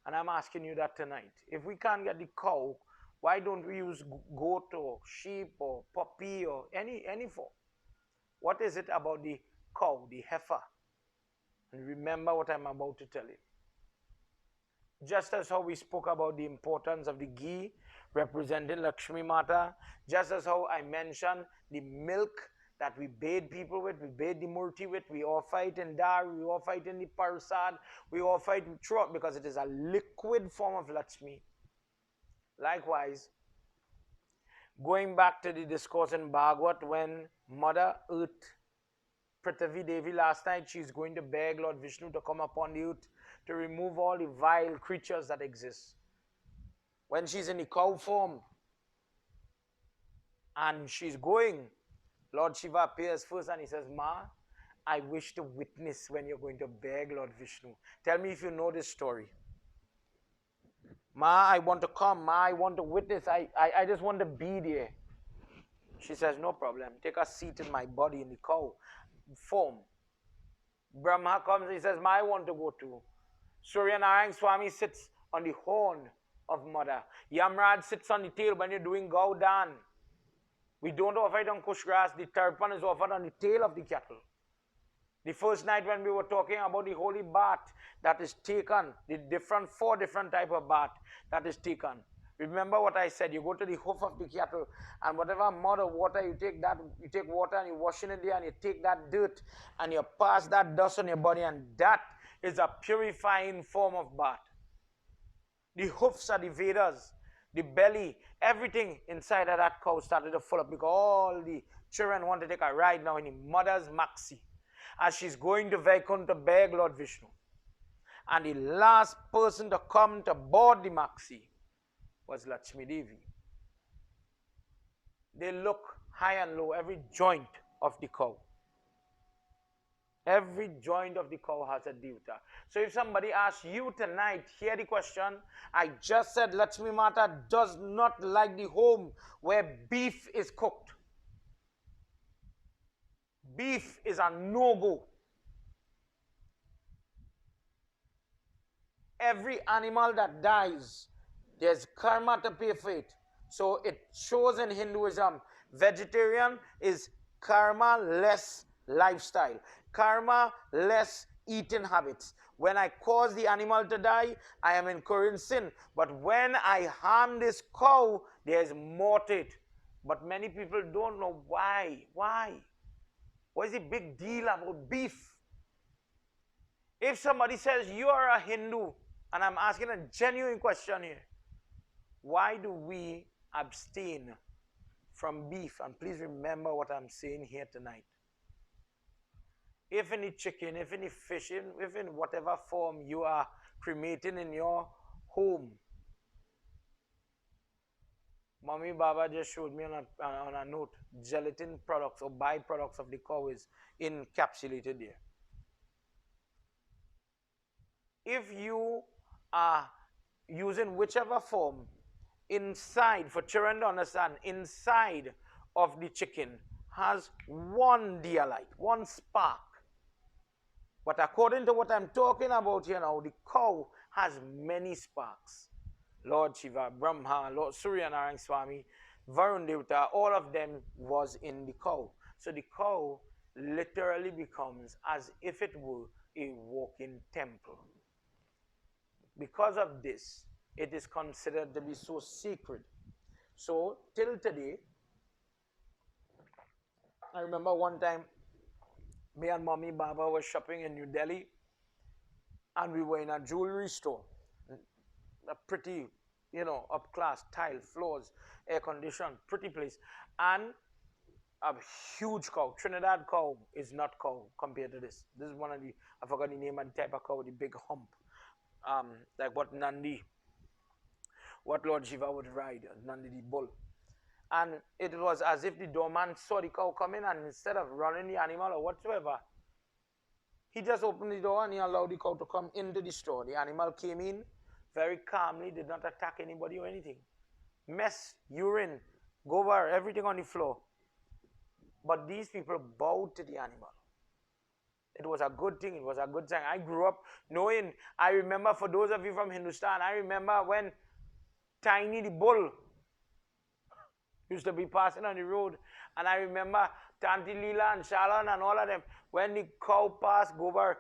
And I'm asking you that tonight. If we can't get the cow, why don't we use goat or sheep or puppy or any form? What is it about the cow, the heifer? And remember what I'm about to tell you. Just as how we spoke about the importance of the ghee representing Lakshmi Mata, just as how I mentioned the milk that we bathe people with, we bathe the murti with, we offer it in dar, we offer it in the parsad, we offer it throughout because it is a liquid form of Lakshmi. Likewise, going back to the discourse in Bhagavad, when Mother Earth, Prithvi Devi, last night, she's going to beg Lord Vishnu to come upon the earth to remove all the vile creatures that exist. When she's in the cow form and she's going, Lord Shiva appears first and he says, Ma, I wish to witness when you're going to beg Lord Vishnu. Tell me if you know this story. Ma, I want to come. Ma, I want to witness. I just want to be there. She says, no problem. Take a seat in my body in the cow form. Brahma comes and he says, I want to go too. Surya Narayana Swami sits on the horn of mother. Yamraj sits on the tail when you're doing Gaudan. We don't offer it on kush grass. The tarpan is offered on the tail of the cattle. The first night when we were talking about the holy bath that is taken, the four different type of bath that is taken. Remember what I said, you go to the hoof of the cattle and whatever mud or water, you take water and you wash in it there and you take that dirt and you pass that dust on your body, and that is a purifying form of bath. The hoofs are the Vedas, the belly, everything inside of that cow started to fill up because all the children want to take a ride now in the mother's maxi as she's going to Vaikuntha to beg Lord Vishnu. And the last person to come to board the maxi was Lakshmi Devi. They look high and low, every joint of the cow. Every joint of the cow has a devta. So if somebody asks you tonight, hear the question. I just said Lakshmi Mata does not like the home where beef is cooked. Beef is a no-go. Every animal that dies, there's karma to pay for it. So it shows in Hinduism, vegetarian is karma-less lifestyle. Karma-less eating habits. When I cause the animal to die, I am incurring sin. But when I harm this cow, there's more to it. But many people don't know why. Why? What is the big deal about beef? If somebody says you are a Hindu, and I'm asking a genuine question here, why do we abstain from beef? And please remember what I'm saying here tonight. If any chicken, if any fish, if in whatever form you are cremating in your home, Mommy Baba just showed me on a note, gelatin products or byproducts of the cow is encapsulated there. If you are using whichever form, inside, for children to understand, inside of the chicken has one dialite, one spark. But according to what I'm talking about here now, the cow has many sparks. Lord Shiva, Brahma, Lord Surya Narayana Swami, Varun Devata, all of them was in the cow. So the cow literally becomes as if it were a walking temple. Because of this, it is considered to be so sacred. So till today, I remember one time, me and Mommy Baba were shopping in New Delhi, and we were in a jewelry store. A pretty, up-class, tile, floors, air-conditioned, pretty place. And a huge cow. Trinidad cow is not cow compared to this. This is one of the, I forgot the name and the type of cow, the big hump. Like what Lord Shiva would ride, Nandi the bull. And it was as if the doorman saw the cow coming, and instead of running the animal or whatsoever, he just opened the door and he allowed the cow to come into the store. The animal came in very calmly, did not attack anybody or anything. Mess, urine, gobar, everything on the floor. But these people bowed to the animal. It was a good thing. It was a good thing. I grew up knowing, I remember, for those of you from Hindustan, I remember when Tiny the bull used to be passing on the road. And I remember Tanti Leela and Shalan and all of them. When the cow passed Gobar,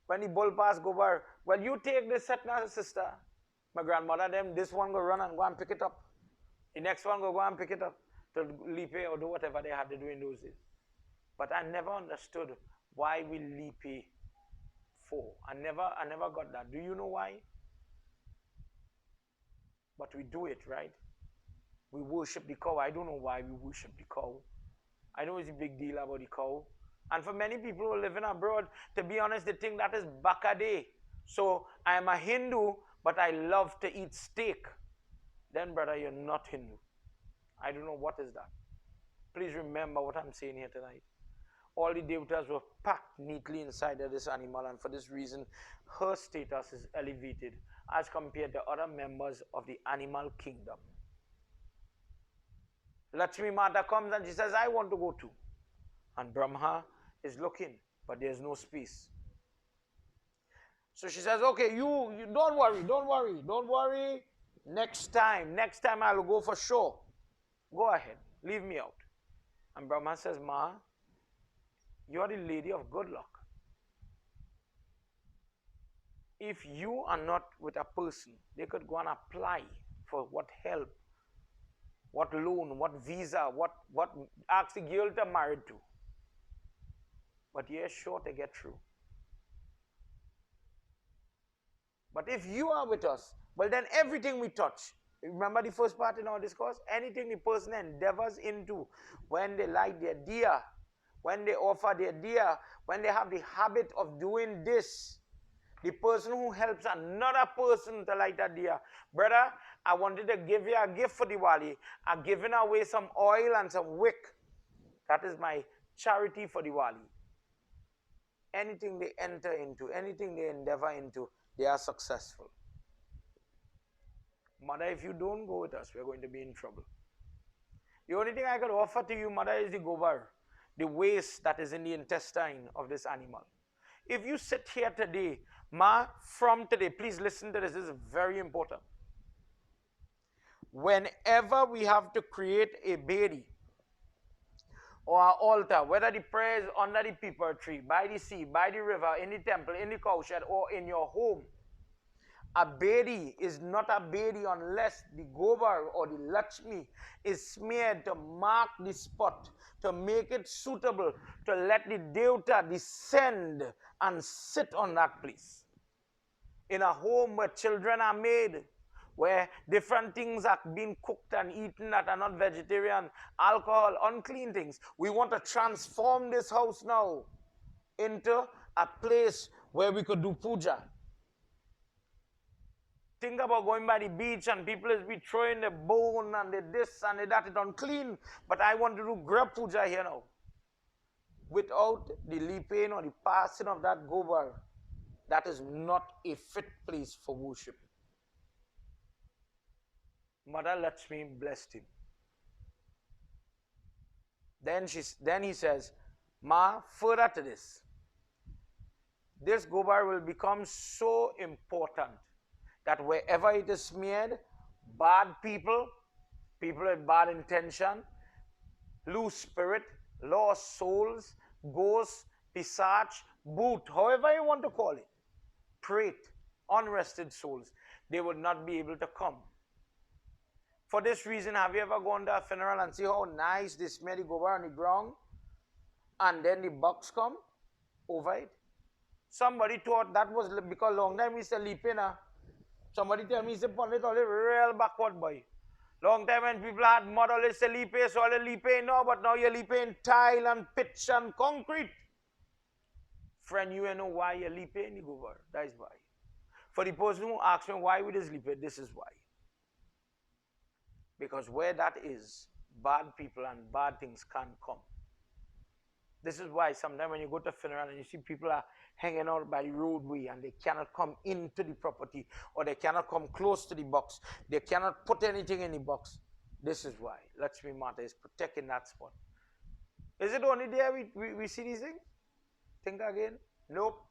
when the bull passed Gobar, well, you take this Satna, sister. My grandmother, this one go run and go and pick it up. The next one go and pick it up to leap or do whatever they had to do in those days. But I never understood why we leap for. I never got that. Do you know why? But we do it, right? We worship the cow. I don't know why we worship the cow. I know it's a big deal about the cow. And for many people who are living abroad, to be honest, they think that is Bakade. So I am a Hindu, but I love to eat steak. Then, brother, you're not Hindu. I don't know what is that. Please remember what I'm saying here tonight. All the devatas were packed neatly inside of this animal, and for this reason, her status is elevated as compared to other members of the animal kingdom. Lakshmi Mata comes and she says, I want to go too. And Brahma is looking. but there's no space. So she says, okay, you don't worry. Next time I'll go for sure. Go ahead, leave me out. And Brahma says, Ma, you are the lady of good luck. If you are not with a person, they could go and apply for what help, what loan, what visa, what ask the girl to marry to. But you're sure to get through. But if you are with us, well then everything we touch, remember the first part in our discourse? Anything the person endeavors into, when they light their diya, when they offer their diya, when they have the habit of doing this, the person who helps another person to light a diya, brother, I wanted to give you a gift for Diwali. I'm giving away some oil and some wick. That is my charity for Diwali. Anything they enter into, anything they endeavor into, they are successful. Mother, if you don't go with us, we're going to be in trouble. The only thing I could offer to you, Mother, is the gobar, the waste that is in the intestine of this animal. If you sit here today, Ma, from today, please listen to this. This is very important. Whenever we have to create a bedi or an altar, whether the prayer is under the people tree, by the sea, by the river, in the temple, in the cowshed, or in your home, a bedi is not a bedi unless the gobar or the Lakshmi is smeared to mark the spot, to make it suitable, to let the Devta descend and sit on that place. In a home where children are made, where different things are being cooked and eaten that are not vegetarian, alcohol, unclean things, we want to transform this house now into a place where we could do puja. Think about going by the beach and people is be throwing the bone and the this and the that, it's unclean. But I want to do grab puja here now. Without the leaping or the passing of that gobar, that is not a fit place for worship. Mother Lakshmi blessed him. Then he says, Ma, further to this gobar will become so important that wherever it is smeared, bad people with bad intention, loose spirit, lost souls, ghosts, pisach, boot, however you want to call it, prate, unrested souls, they would not be able to come. For this reason, have you ever gone to a funeral and see how nice they smear the gobar on the ground and then the bugs come over it? Somebody thought that was because long time we used to leap in. Somebody tell me, he said, Pandit, only real backward boy. Long time when people had mud, always say leap, so all leap now, but now you leap in tile and pitch and concrete. Friend, you know why you leap in the gobar. That is why. For the person who asks me why we just leap it, this is why. Because where that is, bad people and bad things can't come. This is why sometimes when you go to a funeral and you see people are hanging out by the roadway and they cannot come into the property or they cannot come close to the box. They cannot put anything in the box. This is why Lakshmi Mata is protecting that spot. Is it only there we see these things? Think again. Nope.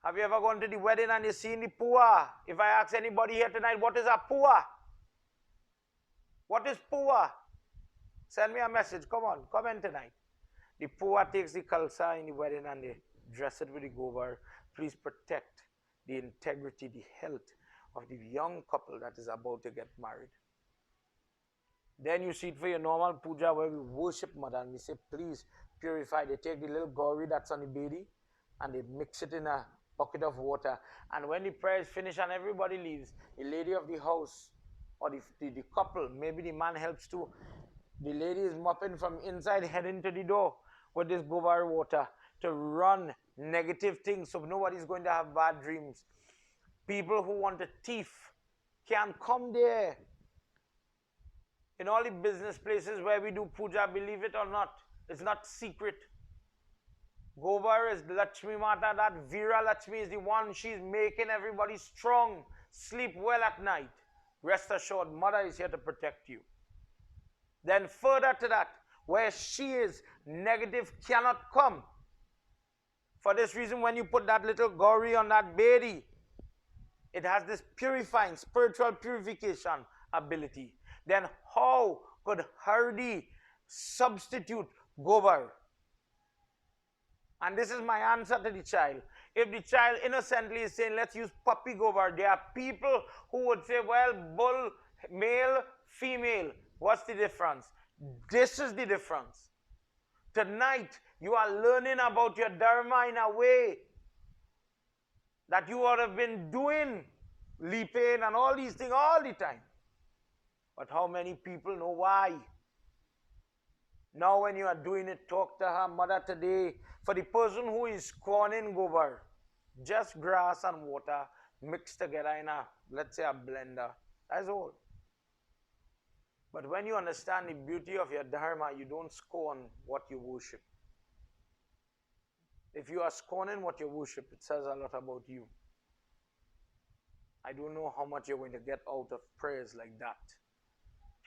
Have you ever gone to the wedding and you seen the puwa? If I ask anybody here tonight, what is a puwa? What is puwa? Send me a message. Come on, comment tonight. The puwa takes the kalsa in the wedding and they dress it with the gobar. Please protect the integrity, the health of the young couple that is about to get married. Then you see it for your normal puja where we worship Mother and we say, please purify. They take the little gauri that's on the bedi and they mix it in a bucket of water. And when the prayer is finished and everybody leaves, the lady of the house or the couple, maybe the man helps too, the lady is mopping from inside heading to the door with this gobar water to run negative things so nobody's going to have bad dreams. People who want a thief can come there. In all the business places where we do puja, believe it or not, it's not secret. Gobar is Lakshmi Mata, that Veera Lakshmi is the one, she's making everybody strong, sleep well at night. Rest assured, Mother is here to protect you. Then further to that, Where she is, negative cannot come. For this reason, when you put that little gauri on that bedi, it has this purifying, spiritual purification ability. Then how could hardi substitute gobar? And this is my answer to the child. If the child innocently is saying, let's use puppy gobar, there are people who would say, well, bull, male, female, what's the difference? This is the difference. Tonight, you are learning about your dharma in a way that you would have been doing leaping and all these things all the time. But how many people know why? Now when you are doing it, talk to her mother today. For the person who is scorning gobar, just grass and water mixed together in a, let's say, a blender. That's all. But when you understand the beauty of your dharma, you don't scorn what you worship. If you are scorning what you worship, it says a lot about you. I don't know how much you're going to get out of prayers like that.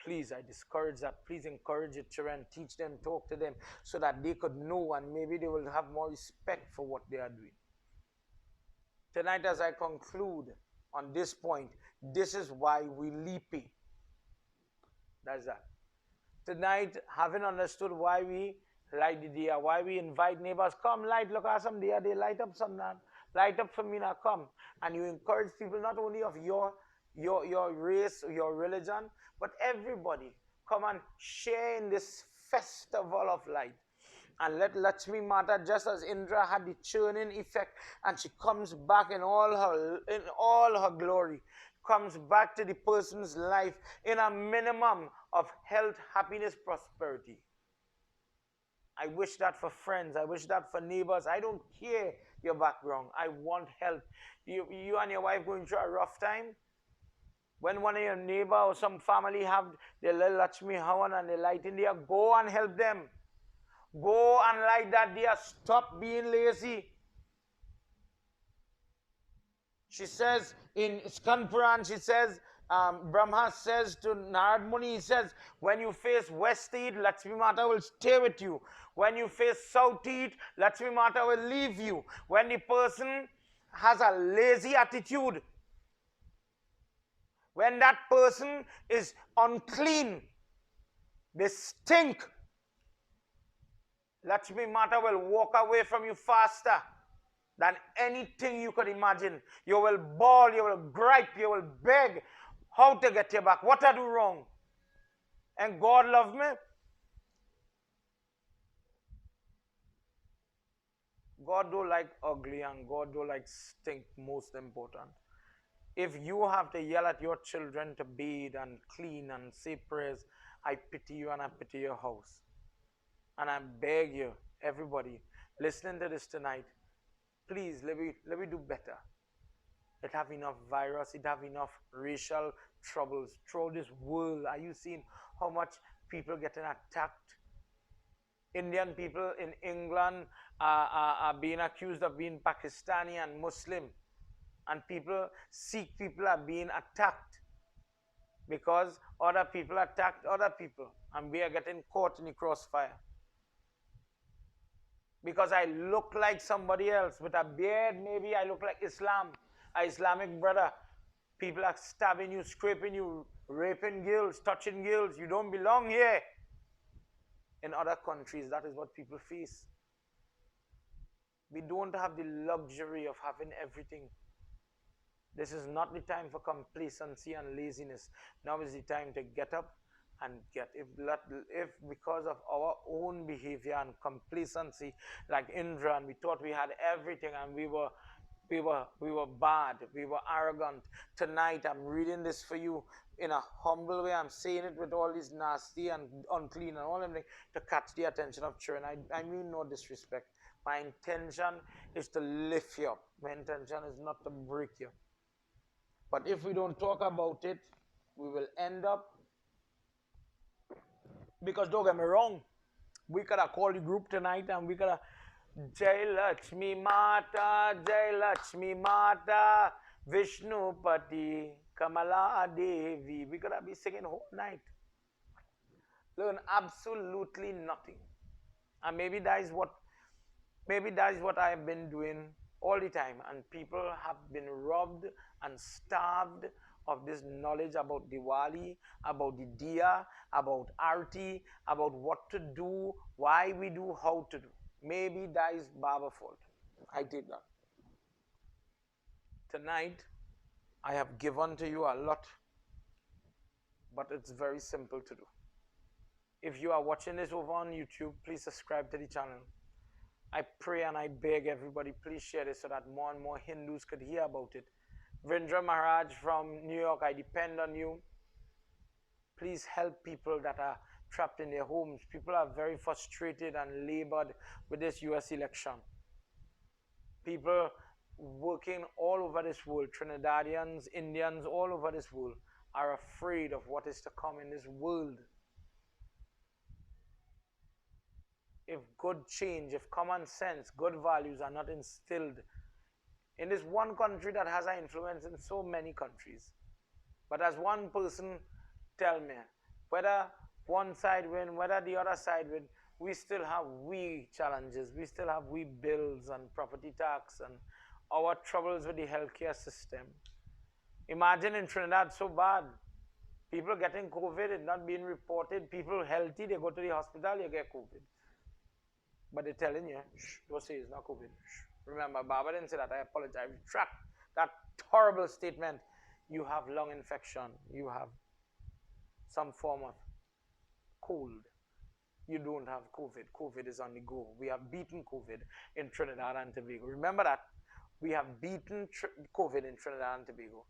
Please, I discourage that. Please encourage your children, teach them, talk to them, so that they could know and maybe they will have more respect for what they are doing. Tonight, as I conclude on this point, this is why we leap. That's that. Tonight, having understood why we light the diya, why we invite neighbors, come light, look at some diya, they light up some now. Light up for me now, come. And you encourage people not only of your race, your religion, but everybody come and share in this festival of light. And let Lakshmi Mata, just as Indra had the churning effect, and she comes back in all her glory, comes back to the person's life in a minimum of health, happiness, prosperity. I wish that for friends. I wish that for neighbors. I don't care your background. I want help. You and your wife going through a rough time? When one of your neighbor or some family have their little Lakshmi Havan and they light in there, go and help them. Go and light that there. Stop being lazy. She says in Skand Puran, she says, Brahma says to Narad Muni, he says, when you face west east, Lakshmi Mata will stay with you. When you face south east, Lakshmi Mata will leave you. When the person has a lazy attitude, when that person is unclean, they stink, Lakshmi Mata will walk away from you faster than anything you could imagine. You will bawl, you will gripe, you will beg how to get you back. What I do wrong? And God love me? God don't like ugly and God don't like stink, most important. If you have to yell at your children to bathe and clean and say prayers, I pity you and I pity your house. And I beg you, everybody, listening to this tonight, please, let me do better. It have enough virus, it have enough racial troubles throughout this world. Are you seeing how much people getting attacked? Indian people in England are being accused of being Pakistani and Muslim. And Sikh people are being attacked because other people attacked other people. And we are getting caught in the crossfire. Because I look like somebody else with a beard, maybe I look like Islam, an Islamic brother. People are stabbing you, scraping you, raping girls, touching girls. You don't belong here. In other countries, that is what people face. We don't have the luxury of having everything. This is not the time for complacency and laziness. Now is the time to get up and get. If because of our own behavior and complacency, like Indra, and we thought we had everything and we were bad, we were arrogant. Tonight I'm reading this for you in a humble way. I'm saying it with all this nasty and unclean and all everything to catch the attention of children. I mean no disrespect. My intention is to lift you up. My intention is not to break you. But if we don't talk about it, we will end up, because don't get me wrong, we could have called the group tonight and we could have Jai Lakshmi Mata, Jai Lakshmi Mata, Vishnu Pati, Kamala Devi. We could have been singing whole night. Learn absolutely nothing. And maybe that is what I have been doing all the time. And people have been robbed and starved of this knowledge about Diwali, about the Diya, about Arti, about what to do, why we do, how to do. Maybe that is Baba's fault. I take that. Tonight, I have given to you a lot, but it's very simple to do. If you are watching this over on YouTube, please subscribe to the channel. I pray and I beg everybody, please share this so that more and more Hindus could hear about it. Vrindra Maharaj from New York, I depend on you. Please help people that are trapped in their homes. People are very frustrated and labored with this US election. People working all over this world, Trinidadians, Indians, all over this world, are afraid of what is to come in this world. If good change, if common sense, good values are not instilled in this one country that has an influence in so many countries. But as one person tell me, whether one side win, whether the other side win, we still have we challenges, we still have we bills and property tax and our troubles with the healthcare system. Imagine in Trinidad, so bad. People getting COVID, it not being reported. People healthy, they go to the hospital, you get COVID. But they're telling you, shh, don't say it's not COVID. Shh. Remember, Baba didn't say that. I apologize. Retract that horrible statement. You have lung infection. You have some form of cold. You don't have COVID. COVID is on the go. We have beaten COVID in Trinidad and Tobago. Remember that. We have beaten COVID in Trinidad and Tobago.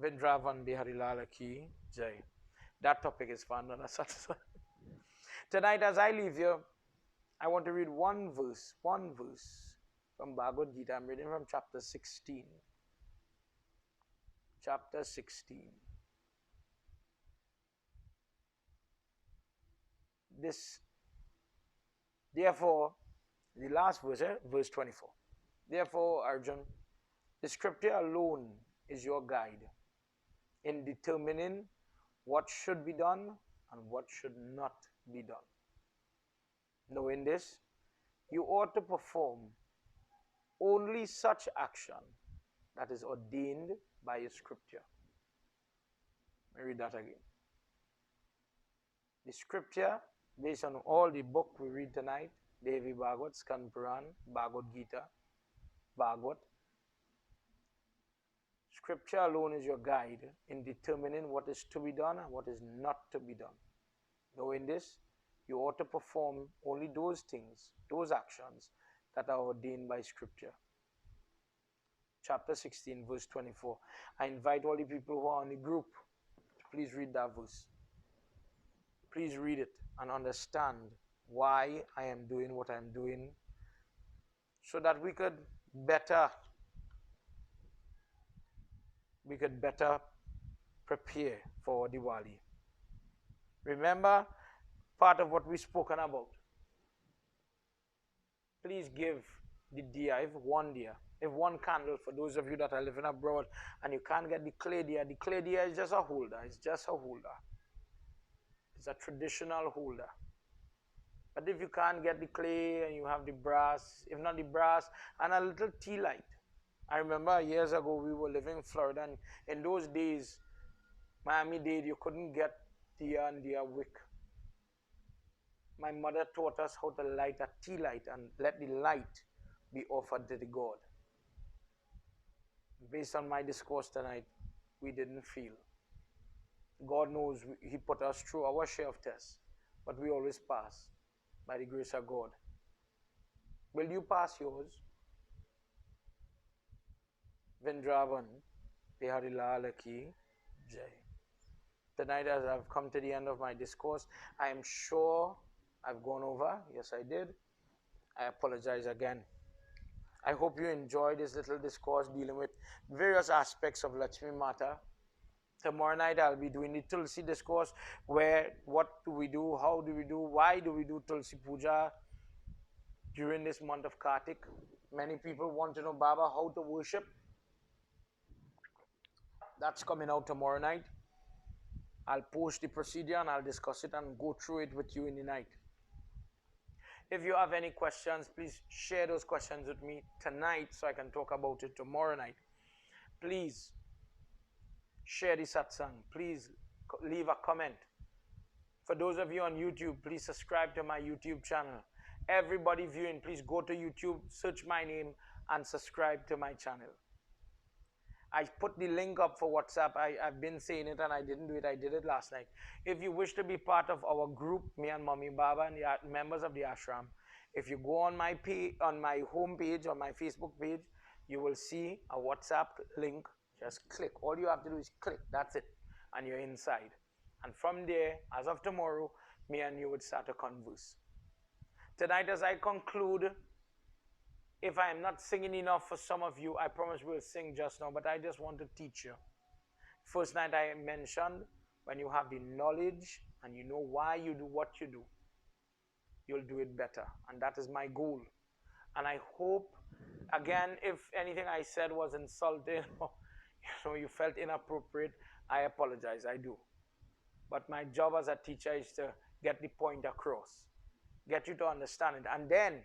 Vindravan Biharilala Ki Jai. That topic is fun. Tonight, as I leave you, I want to read one verse from Bhagavad Gita. I'm reading from chapter 16. Chapter 16. Therefore, the last verse, verse 24. Therefore, Arjun, the scripture alone is your guide in determining what should be done and what should not be done. Knowing this, you ought to perform only such action that is ordained by a scripture. Let me read that again. The scripture, based on all the book we read tonight, Devi Bhagavad, Skand Puran, Bhagavad Gita, Bhagavad. Scripture alone is your guide in determining what is to be done and what is not to be done. Knowing this, you ought to perform only those things, those actions that are ordained by scripture. Chapter 16, verse 24. I invite all the people who are on the group to please read that verse. Please read it and understand why I am doing what I am doing so that we could better prepare for Diwali. Remember part of what we've spoken about. Please give the diya, if one candle, for those of you that are living abroad and you can't get the clay diya is just a holder. It's just a holder. It's a traditional holder. But if you can't get the clay and you have the brass, if not the brass, and a little tea light. I remember years ago we were living in Florida, and in those days, Miami-Dade, you couldn't get diya and diya wick. My mother taught us how to light a tea light and let the light be offered to the God. Based on my discourse tonight, we didn't feel. God knows He put us through our share of tests, but we always pass by the grace of God. Will you pass yours? Vindravan Biharilala Ki Jai. Tonight, as I've come to the end of my discourse, I am sure I've gone over. Yes, I did. I apologize again. I hope you enjoyed this little discourse dealing with various aspects of Lakshmi Mata. Tomorrow night, I'll be doing the Tulsi discourse, where what do we do, how do we do, why do we do Tulsi Puja during this month of Kartik. Many people want to know, Baba, how to worship. That's coming out tomorrow night. I'll post the procedure and I'll discuss it and go through it with you in the night. If you have any questions, please share those questions with me tonight so I can talk about it tomorrow night. Please share the satsang. Please leave a comment. For those of you on YouTube, please subscribe to my YouTube channel. Everybody viewing, please go to YouTube, search my name, and subscribe to my channel. I put the link up for WhatsApp. I've been saying it and I didn't do it. I did it last night. If you wish to be part of our group, me and Mommy Baba and the members of the ashram, if you go on my page, on my home page, on my Facebook page, you will see a WhatsApp link. Just click. All you have to do is click. That's it. And you're inside. And from there, as of tomorrow, me and you would start to converse. Tonight, as I conclude, if I am not singing enough for some of you, I promise we'll sing just now, but I just want to teach you. First night I mentioned, when you have the knowledge and you know why you do what you do, you'll do it better. And that is my goal. And I hope, again, if anything I said was insulting or you felt inappropriate, I apologize. I do. But my job as a teacher is to get the point across, get you to understand it, and then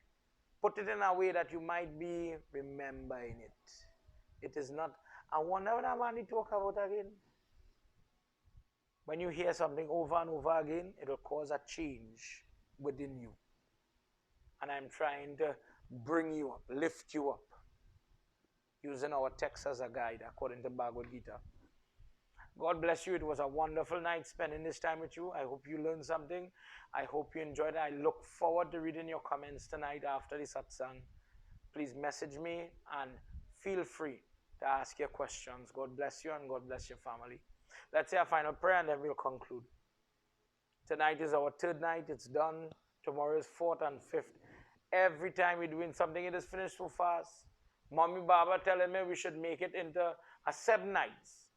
put it in a way that you might be remembering it. It is not, I wonder what I'm going to talk about again. When you hear something over and over again, it will cause a change within you. And I'm trying to bring you up, lift you up, using our text as a guide according to Bhagavad Gita. God bless you. It was a wonderful night spending this time with you. I hope you learned something. I hope you enjoyed it. I look forward to reading your comments tonight after the satsang. Please message me and feel free to ask your questions. God bless you and God bless your family. Let's say a final prayer and then we'll conclude. Tonight is our third night. It's done. Tomorrow is fourth and fifth. Every time we're doing something, it is finished so fast. Mommy Baba telling me we should make it into a 7 nights.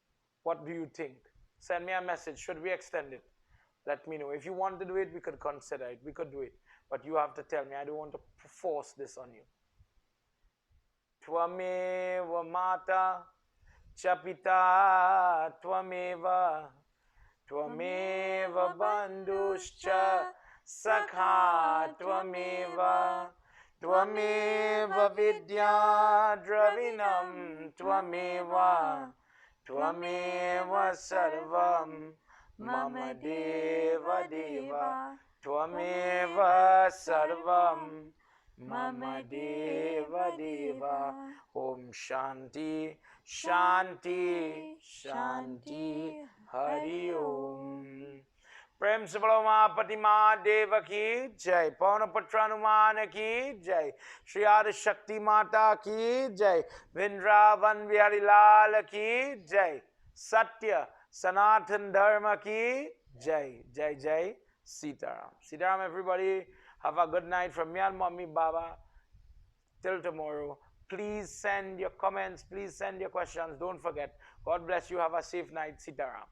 What do you think? Send me a message. Should we extend it? Let me know. If you want to do it, we could consider it. We could do it. But you have to tell me. I don't want to force this on you. Tvameva mata chapita tvameva tvameva bandhuscha sakha tvameva tvameva vidya dravinam tvameva Tvameva sarvam mama deva deva Tvameva sarvam mama deva deva Om Shanti Shanti Shanti Hari Om Prem se bolo Mahapati Mahadeva ki jai, Pawana Putra Hanumana ki jai, Shri Adi Shakti Mata ki jai, Vrindavan Vihari Lal ki jai, Satya Sanatan Dharma ki jai, Jai Jai Sitaram. Sitaram everybody, have a good night from me and Mommy Baba. Till tomorrow. Please send your comments, please send your questions, don't forget. God bless you, have a safe night. Sitaram.